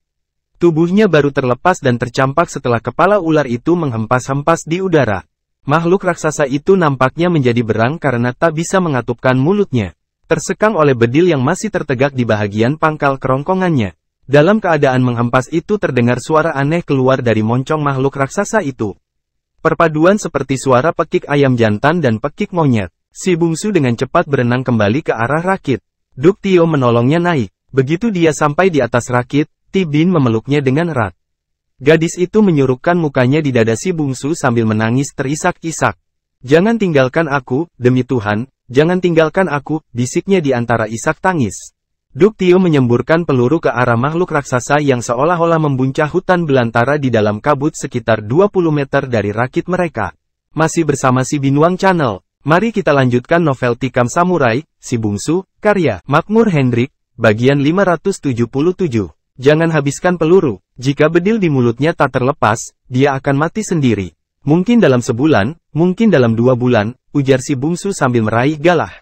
Tubuhnya baru terlepas dan tercampak setelah kepala ular itu menghempas-hempas di udara. Makhluk raksasa itu nampaknya menjadi berang karena tak bisa mengatupkan mulutnya. Tersekang oleh bedil yang masih tertegak di bahagian pangkal kerongkongannya. Dalam keadaan menghempas itu terdengar suara aneh keluar dari moncong makhluk raksasa itu. Perpaduan seperti suara pekik ayam jantan dan pekik monyet. Si bungsu dengan cepat berenang kembali ke arah rakit. Duktio menolongnya naik. Begitu dia sampai di atas rakit, Tibin memeluknya dengan erat. Gadis itu menyurukkan mukanya di dada si bungsu sambil menangis terisak-isak. "Jangan tinggalkan aku, demi Tuhan, jangan tinggalkan aku," bisiknya di antara isak tangis. Duktio menyemburkan peluru ke arah makhluk raksasa yang seolah-olah membuncah hutan belantara di dalam kabut sekitar 20 meter dari rakit mereka. Masih bersama si Binuang Channel, mari kita lanjutkan novel Tikam Samurai, Si Bungsu, karya Makmur Hendrik, bagian 577. Jangan habiskan peluru, jika bedil di mulutnya tak terlepas, dia akan mati sendiri. Mungkin dalam sebulan, mungkin dalam 2 bulan, ujar si bungsu sambil meraih galah.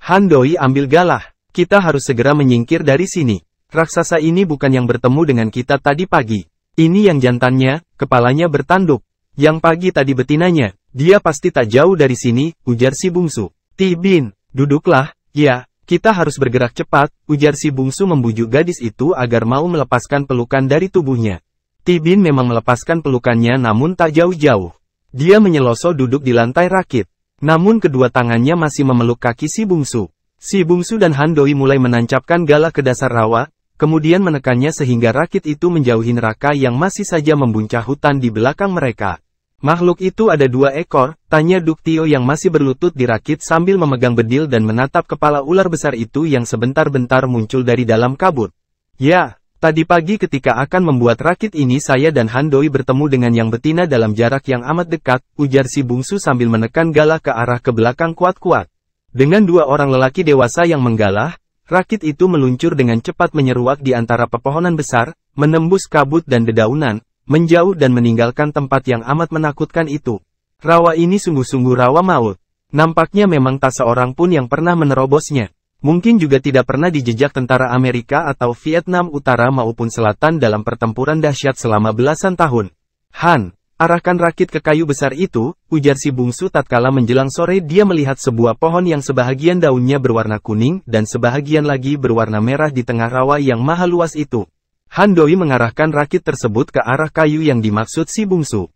"Handoi, ambil galah, kita harus segera menyingkir dari sini. Raksasa ini bukan yang bertemu dengan kita tadi pagi. Ini yang jantannya, kepalanya bertanduk. Yang pagi tadi betinanya, dia pasti tak jauh dari sini," ujar si bungsu. "Tibin, duduklah, ya. Kita harus bergerak cepat," ujar si bungsu membujuk gadis itu agar mau melepaskan pelukan dari tubuhnya. Tibin memang melepaskan pelukannya namun tak jauh-jauh. Dia menyelosok duduk di lantai rakit. Namun kedua tangannya masih memeluk kaki si bungsu. Si bungsu dan Handoi mulai menancapkan galah ke dasar rawa, kemudian menekannya sehingga rakit itu menjauhi neraka yang masih saja membuncah hutan di belakang mereka. "Makhluk itu ada 2 ekor, tanya Duktio yang masih berlutut di rakit sambil memegang bedil dan menatap kepala ular besar itu yang sebentar-bentar muncul dari dalam kabut. "Ya, tadi pagi ketika akan membuat rakit ini saya dan Handoi bertemu dengan yang betina dalam jarak yang amat dekat," ujar si bungsu sambil menekan galah ke arah ke belakang kuat-kuat. Dengan 2 orang lelaki dewasa yang menggalah, rakit itu meluncur dengan cepat menyeruak di antara pepohonan besar, menembus kabut dan dedaunan, menjauh dan meninggalkan tempat yang amat menakutkan itu. Rawa ini sungguh-sungguh rawa maut. Nampaknya memang tak seorang pun yang pernah menerobosnya. Mungkin juga tidak pernah dijejak tentara Amerika atau Vietnam Utara maupun Selatan dalam pertempuran dahsyat selama belasan tahun. "Han, arahkan rakit ke kayu besar itu," ujar si bungsu tatkala menjelang sore dia melihat sebuah pohon yang sebahagian daunnya berwarna kuning dan sebahagian lagi berwarna merah di tengah rawa yang maha luas itu. Handoi mengarahkan rakit tersebut ke arah kayu yang dimaksud si bungsu.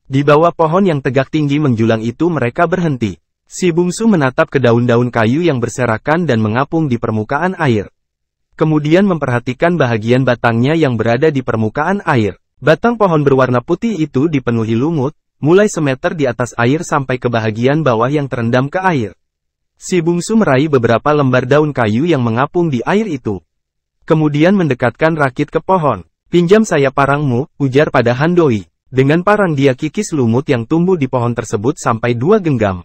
Di bawah pohon yang tegak tinggi menjulang itu mereka berhenti. Si bungsu menatap ke daun-daun kayu yang berserakan dan mengapung di permukaan air. Kemudian memperhatikan bahagian batangnya yang berada di permukaan air. Batang pohon berwarna putih itu dipenuhi lumut, mulai semeter di atas air sampai ke bahagian bawah yang terendam ke air. Si bungsu meraih beberapa lembar daun kayu yang mengapung di air itu. Kemudian mendekatkan rakit ke pohon. "Pinjam saya parangmu," ujar pada Handoi. Dengan parang dia kikis lumut yang tumbuh di pohon tersebut sampai 2 genggam.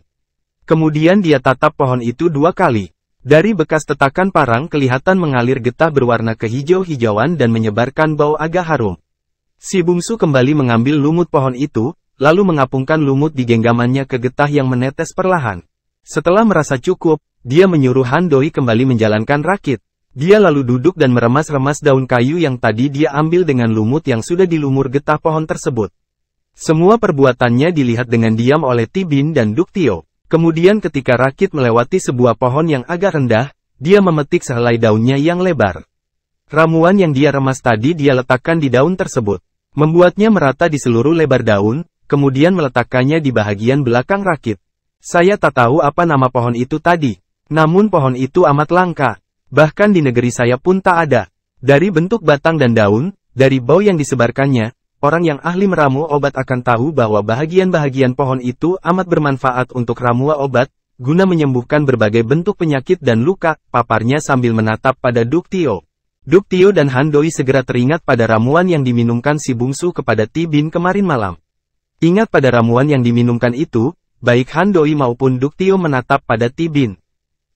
Kemudian dia tatap pohon itu 2 kali. Dari bekas tetakan parang kelihatan mengalir getah berwarna kehijau-hijauan dan menyebarkan bau agak harum. Si bungsu kembali mengambil lumut pohon itu, lalu mengapungkan lumut di genggamannya ke getah yang menetes perlahan. Setelah merasa cukup, dia menyuruh Handoi kembali menjalankan rakit. Dia lalu duduk dan meremas-remas daun kayu yang tadi dia ambil dengan lumut yang sudah dilumur getah pohon tersebut. Semua perbuatannya dilihat dengan diam oleh Tibin dan Duktio. Kemudian ketika rakit melewati sebuah pohon yang agak rendah, dia memetik sehelai daunnya yang lebar. Ramuan yang dia remas tadi dia letakkan di daun tersebut. Membuatnya merata di seluruh lebar daun, kemudian meletakkannya di bagian belakang rakit. Saya tak tahu apa nama pohon itu tadi. Namun pohon itu amat langka. Bahkan di negeri saya pun tak ada. Dari bentuk batang dan daun, dari bau yang disebarkannya, orang yang ahli meramu obat akan tahu bahwa bahagian-bahagian pohon itu amat bermanfaat untuk ramuan obat, guna menyembuhkan berbagai bentuk penyakit dan luka, paparnya sambil menatap pada Duk Tio. Duk Tio dan Han Doi segera teringat pada ramuan yang diminumkan si bungsu kepada Ti Bin kemarin malam. Ingat pada ramuan yang diminumkan itu, baik Han Doi maupun Duk Tio menatap pada Ti Bin.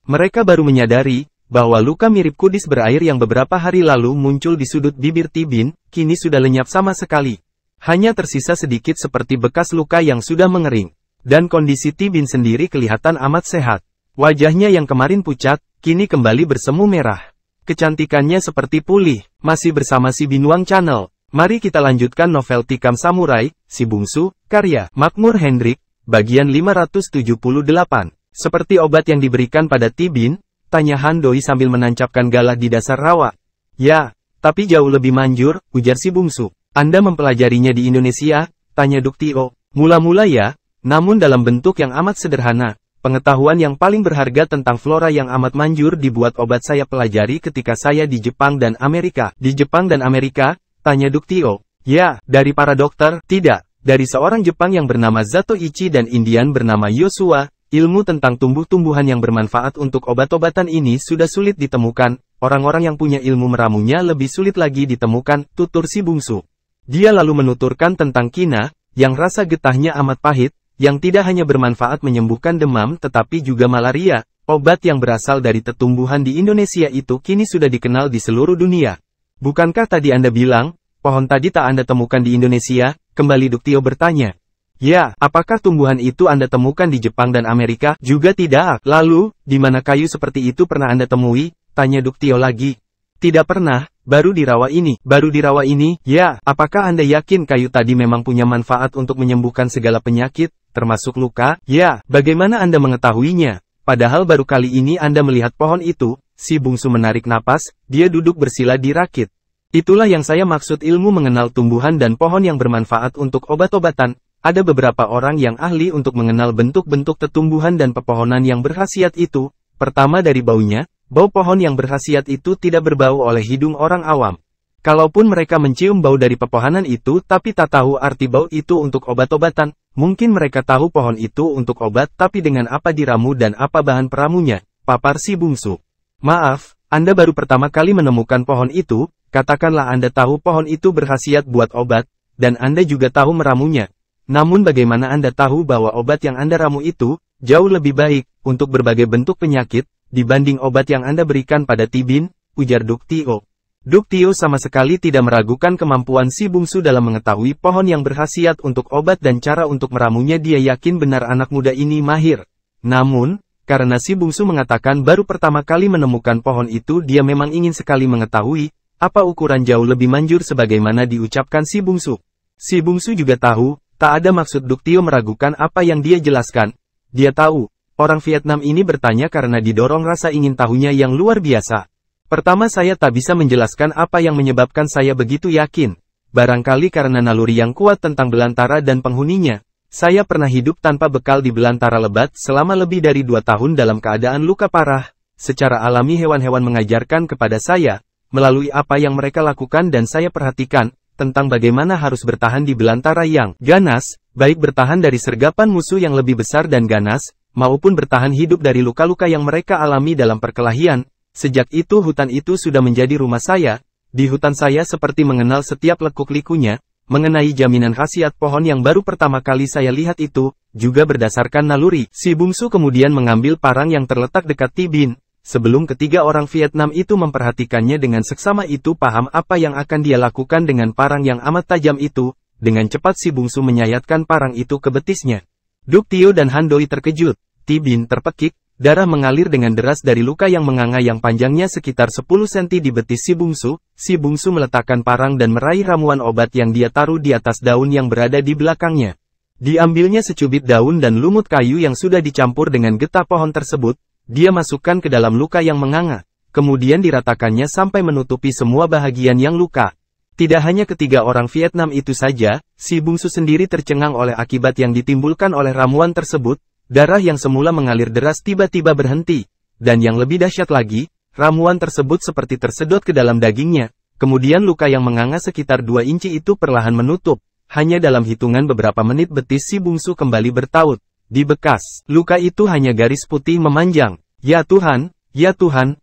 Mereka baru menyadari, bahwa luka mirip kudis berair yang beberapa hari lalu muncul di sudut bibir Ti Bin, kini sudah lenyap sama sekali. Hanya tersisa sedikit seperti bekas luka yang sudah mengering. Dan kondisi Ti Bin sendiri kelihatan amat sehat. Wajahnya yang kemarin pucat, kini kembali bersemu merah. Kecantikannya seperti pulih. Masih bersama si Binuang Channel. Mari kita lanjutkan novel Tikam Samurai, Si Bungsu, karya Makmur Hendrik, bagian 578. Seperti obat yang diberikan pada Ti Bin, tanya Han Doi sambil menancapkan galah di dasar rawa. Ya, tapi jauh lebih manjur, ujar si Bungsu. Anda mempelajarinya di Indonesia? Tanya Duk Tio. Mula-mula ya, namun dalam bentuk yang amat sederhana. Pengetahuan yang paling berharga tentang flora yang amat manjur dibuat obat saya pelajari ketika saya di Jepang dan Amerika. Di Jepang dan Amerika? Tanya Duk Tio. Ya, dari para dokter? Tidak, dari seorang Jepang yang bernama Zato Ichi dan Indian bernama Yosua. Ilmu tentang tumbuh-tumbuhan yang bermanfaat untuk obat-obatan ini sudah sulit ditemukan. Orang-orang yang punya ilmu meramunya lebih sulit lagi ditemukan, tutur si Bungsu. Dia lalu menuturkan tentang kina, yang rasa getahnya amat pahit, yang tidak hanya bermanfaat menyembuhkan demam tetapi juga malaria. Obat yang berasal dari tetumbuhan di Indonesia itu kini sudah dikenal di seluruh dunia. Bukankah tadi Anda bilang, pohon tadi tak Anda temukan di Indonesia? Kembali Duk Tio bertanya. Ya, apakah tumbuhan itu Anda temukan di Jepang dan Amerika? Juga tidak. Lalu, di mana kayu seperti itu pernah Anda temui? Tanya Duk Tio lagi. Tidak pernah, baru di rawa ini. Baru di rawa ini? Ya, apakah Anda yakin kayu tadi memang punya manfaat untuk menyembuhkan segala penyakit, termasuk luka? Ya, bagaimana Anda mengetahuinya? Padahal baru kali ini Anda melihat pohon itu. Si Bungsu menarik napas, dia duduk bersila di rakit. Itulah yang saya maksud ilmu mengenal tumbuhan dan pohon yang bermanfaat untuk obat-obatan. Ada beberapa orang yang ahli untuk mengenal bentuk-bentuk tetumbuhan dan pepohonan yang berkhasiat itu. Pertama dari baunya, bau pohon yang berkhasiat itu tidak berbau oleh hidung orang awam. Kalaupun mereka mencium bau dari pepohonan itu tapi tak tahu arti bau itu untuk obat-obatan, mungkin mereka tahu pohon itu untuk obat tapi dengan apa diramu dan apa bahan peramunya, papar si Bungsu. Maaf, Anda baru pertama kali menemukan pohon itu, katakanlah Anda tahu pohon itu berkhasiat buat obat, dan Anda juga tahu meramunya. Namun bagaimana Anda tahu bahwa obat yang Anda ramu itu, jauh lebih baik, untuk berbagai bentuk penyakit, dibanding obat yang Anda berikan pada Ti Bin, ujar Duk Tio. Duk Tio sama sekali tidak meragukan kemampuan si Bungsu dalam mengetahui pohon yang berkhasiat untuk obat dan cara untuk meramunya. Dia yakin benar anak muda ini mahir. Namun, karena si Bungsu mengatakan baru pertama kali menemukan pohon itu, dia memang ingin sekali mengetahui, apa ukuran jauh lebih manjur sebagaimana diucapkan si Bungsu. Si Bungsu juga tahu, tak ada maksud Duk Tio meragukan apa yang dia jelaskan. Dia tahu, orang Vietnam ini bertanya karena didorong rasa ingin tahunya yang luar biasa. Pertama saya tak bisa menjelaskan apa yang menyebabkan saya begitu yakin. Barangkali karena naluri yang kuat tentang belantara dan penghuninya. Saya pernah hidup tanpa bekal di belantara lebat selama lebih dari 2 tahun dalam keadaan luka parah. Secara alami hewan-hewan mengajarkan kepada saya, melalui apa yang mereka lakukan dan saya perhatikan, tentang bagaimana harus bertahan di belantara yang ganas, baik bertahan dari sergapan musuh yang lebih besar dan ganas, maupun bertahan hidup dari luka-luka yang mereka alami dalam perkelahian. Sejak itu hutan itu sudah menjadi rumah saya. Di hutan saya seperti mengenal setiap lekuk-likunya. Mengenai jaminan khasiat pohon yang baru pertama kali saya lihat itu, juga berdasarkan naluri. Si Bungsu kemudian mengambil parang yang terletak dekat Ti Bin. Sebelum ketiga orang Vietnam itu memperhatikannya dengan seksama itu paham apa yang akan dia lakukan dengan parang yang amat tajam itu, dengan cepat si Bungsu menyayatkan parang itu ke betisnya. Duk Tio dan Han Doi terkejut, Ti Bin terpekik, darah mengalir dengan deras dari luka yang menganga yang panjangnya sekitar 10 cm di betis si Bungsu. Si Bungsu meletakkan parang dan meraih ramuan obat yang dia taruh di atas daun yang berada di belakangnya. Diambilnya secubit daun dan lumut kayu yang sudah dicampur dengan getah pohon tersebut. Dia masukkan ke dalam luka yang menganga. kemudian diratakannya sampai menutupi semua bahagian yang luka. Tidak hanya ketiga orang Vietnam itu saja, si bungsu sendiri tercengang oleh akibat yang ditimbulkan oleh ramuan tersebut, darah yang semula mengalir deras tiba-tiba berhenti. Dan yang lebih dahsyat lagi, ramuan tersebut seperti tersedot ke dalam dagingnya, kemudian luka yang menganga sekitar 2 inci itu perlahan menutup. Hanya dalam hitungan beberapa menit betis si bungsu kembali bertaut. Di bekas luka itu hanya garis putih memanjang. Ya Tuhan,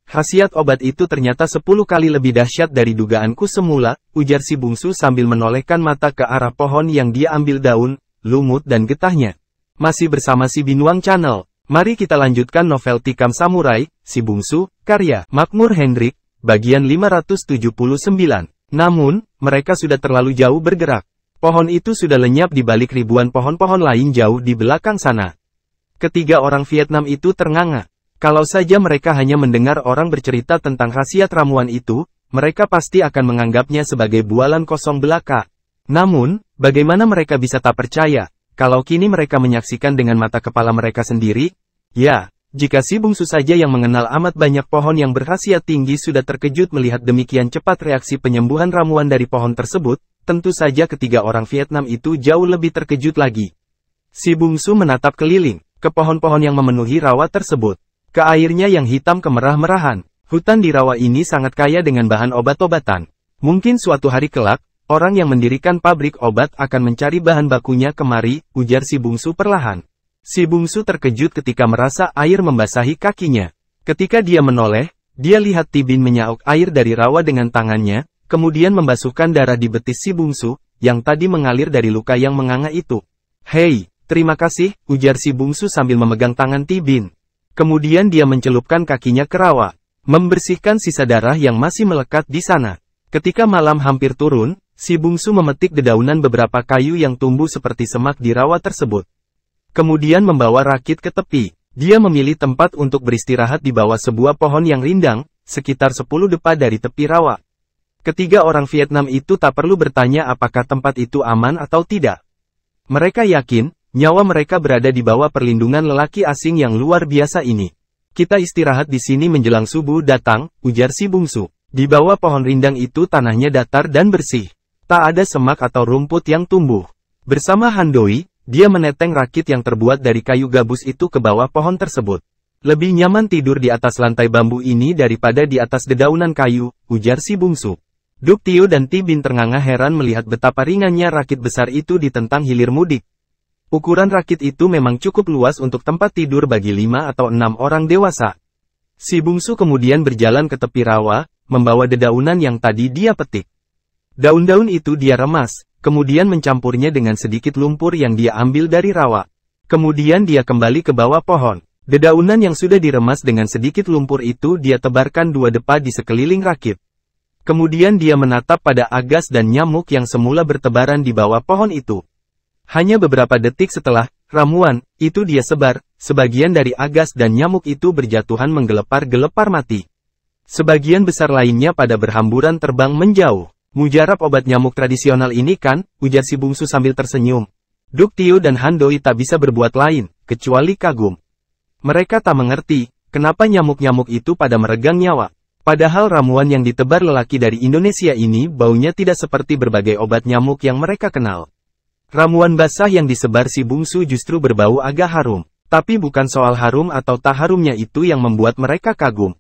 khasiat obat itu ternyata 10 kali lebih dahsyat dari dugaanku semula, ujar si bungsu sambil menolehkan mata ke arah pohon yang dia ambil daun, lumut dan getahnya. Masih bersama si Binuang Channel. Mari kita lanjutkan novel Tikam Samurai, Si Bungsu, karya Makmur Hendrik, bagian 579. Namun, mereka sudah terlalu jauh bergerak. Pohon itu sudah lenyap di balik ribuan pohon-pohon lain jauh di belakang sana. Ketiga orang Vietnam itu ternganga. Kalau saja mereka hanya mendengar orang bercerita tentang khasiat ramuan itu, mereka pasti akan menganggapnya sebagai bualan kosong belaka. Namun, bagaimana mereka bisa tak percaya, kalau kini mereka menyaksikan dengan mata kepala mereka sendiri? Ya, jika si bungsu saja yang mengenal amat banyak pohon yang berkhasiat tinggi sudah terkejut melihat demikian cepat reaksi penyembuhan ramuan dari pohon tersebut, tentu saja ketiga orang Vietnam itu jauh lebih terkejut lagi. Si bungsu menatap keliling, ke pohon-pohon yang memenuhi rawa tersebut, ke airnya yang hitam kemerah-merahan. Hutan di rawa ini sangat kaya dengan bahan obat-obatan. Mungkin suatu hari kelak, orang yang mendirikan pabrik obat akan mencari bahan bakunya kemari, ujar si bungsu perlahan. Si bungsu terkejut ketika merasa air membasahi kakinya. Ketika dia menoleh, dia lihat Tibin menyauk air dari rawa dengan tangannya, kemudian membasuhkan darah di betis si bungsu, yang tadi mengalir dari luka yang menganga itu. Hei, terima kasih, ujar si bungsu sambil memegang tangan Tibin. Kemudian dia mencelupkan kakinya ke rawa, membersihkan sisa darah yang masih melekat di sana. Ketika malam hampir turun, si bungsu memetik dedaunan beberapa kayu yang tumbuh seperti semak di rawa tersebut. Kemudian membawa rakit ke tepi. Dia memilih tempat untuk beristirahat di bawah sebuah pohon yang rindang, sekitar 10 depa dari tepi rawa. Ketiga orang Vietnam itu tak perlu bertanya apakah tempat itu aman atau tidak. Mereka yakin, nyawa mereka berada di bawah perlindungan lelaki asing yang luar biasa ini. Kita istirahat di sini menjelang subuh datang, ujar si bungsu. Di bawah pohon rindang itu tanahnya datar dan bersih. Tak ada semak atau rumput yang tumbuh. Bersama Handoi, dia meneteng rakit yang terbuat dari kayu gabus itu ke bawah pohon tersebut. Lebih nyaman tidur di atas lantai bambu ini daripada di atas dedaunan kayu, ujar si bungsu. Duk Tio dan Tibin ternganga heran melihat betapa ringannya rakit besar itu ditentang hilir mudik. Ukuran rakit itu memang cukup luas untuk tempat tidur bagi 5 atau 6 orang dewasa. Si bungsu kemudian berjalan ke tepi rawa, membawa dedaunan yang tadi dia petik. Daun-daun itu dia remas, kemudian mencampurnya dengan sedikit lumpur yang dia ambil dari rawa. Kemudian dia kembali ke bawah pohon. Dedaunan yang sudah diremas dengan sedikit lumpur itu dia tebarkan 2 depa di sekeliling rakit. Kemudian dia menatap pada agas dan nyamuk yang semula bertebaran di bawah pohon itu. Hanya beberapa detik setelah ramuan itu dia sebar, sebagian dari agas dan nyamuk itu berjatuhan menggelepar-gelepar mati. Sebagian besar lainnya pada berhamburan terbang menjauh. Mujarab obat nyamuk tradisional ini kan, ujar si bungsu sambil tersenyum. Duk Tio dan Handoi tak bisa berbuat lain, kecuali kagum. Mereka tak mengerti, kenapa nyamuk-nyamuk itu pada meregang nyawa. Padahal ramuan yang ditebar lelaki dari Indonesia ini baunya tidak seperti berbagai obat nyamuk yang mereka kenal. Ramuan basah yang disebar si bungsu justru berbau agak harum. Tapi bukan soal harum atau tak harumnya itu yang membuat mereka kagum.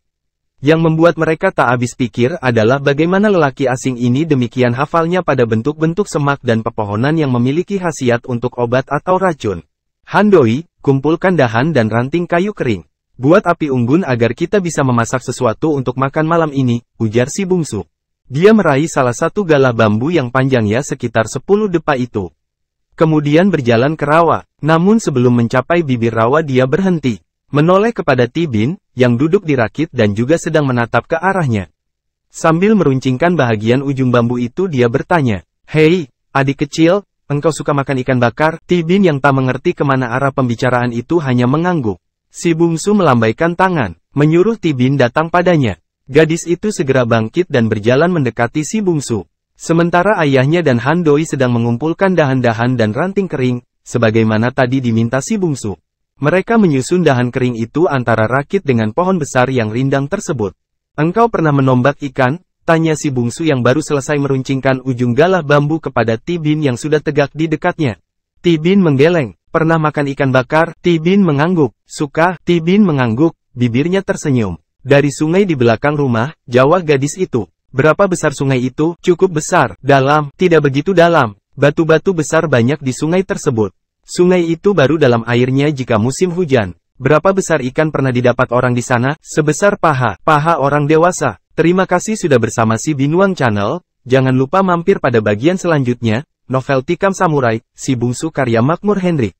Yang membuat mereka tak habis pikir adalah bagaimana lelaki asing ini demikian hafalnya pada bentuk-bentuk semak dan pepohonan yang memiliki khasiat untuk obat atau racun. Handoi, kumpulkan dahan dan ranting kayu kering. Buat api unggun agar kita bisa memasak sesuatu untuk makan malam ini, ujar si bungsu. Dia meraih salah satu galah bambu yang panjangnya sekitar 10 depa itu. Kemudian berjalan ke rawa, namun sebelum mencapai bibir rawa dia berhenti. Menoleh kepada Tibin, yang duduk di rakit dan juga sedang menatap ke arahnya. Sambil meruncingkan bahagian ujung bambu itu dia bertanya, "Hei, adik kecil, engkau suka makan ikan bakar?" Tibin yang tak mengerti kemana arah pembicaraan itu hanya mengangguk. Si bungsu melambaikan tangan, menyuruh Tibin datang padanya. Gadis itu segera bangkit dan berjalan mendekati si bungsu. Sementara ayahnya dan Handoi sedang mengumpulkan dahan-dahan dan ranting kering, sebagaimana tadi diminta si bungsu. Mereka menyusun dahan kering itu antara rakit dengan pohon besar yang rindang tersebut. Engkau pernah menombak ikan? Tanya si bungsu yang baru selesai meruncingkan ujung galah bambu kepada Tibin yang sudah tegak di dekatnya. Tibin menggeleng. Pernah makan ikan bakar? Tibin mengangguk. Suka? Tibin mengangguk, bibirnya tersenyum. Dari sungai di belakang rumah, jawab gadis itu. Berapa besar sungai itu? Cukup besar. Dalam? Tidak begitu dalam. Batu-batu besar banyak di sungai tersebut. Sungai itu baru dalam airnya jika musim hujan. Berapa besar ikan pernah didapat orang di sana? Sebesar paha orang dewasa. Terima kasih sudah bersama si Binuang Channel. Jangan lupa mampir pada bagian selanjutnya, novel Tikam Samurai, Si Bungsu karya Makmur Hendrik.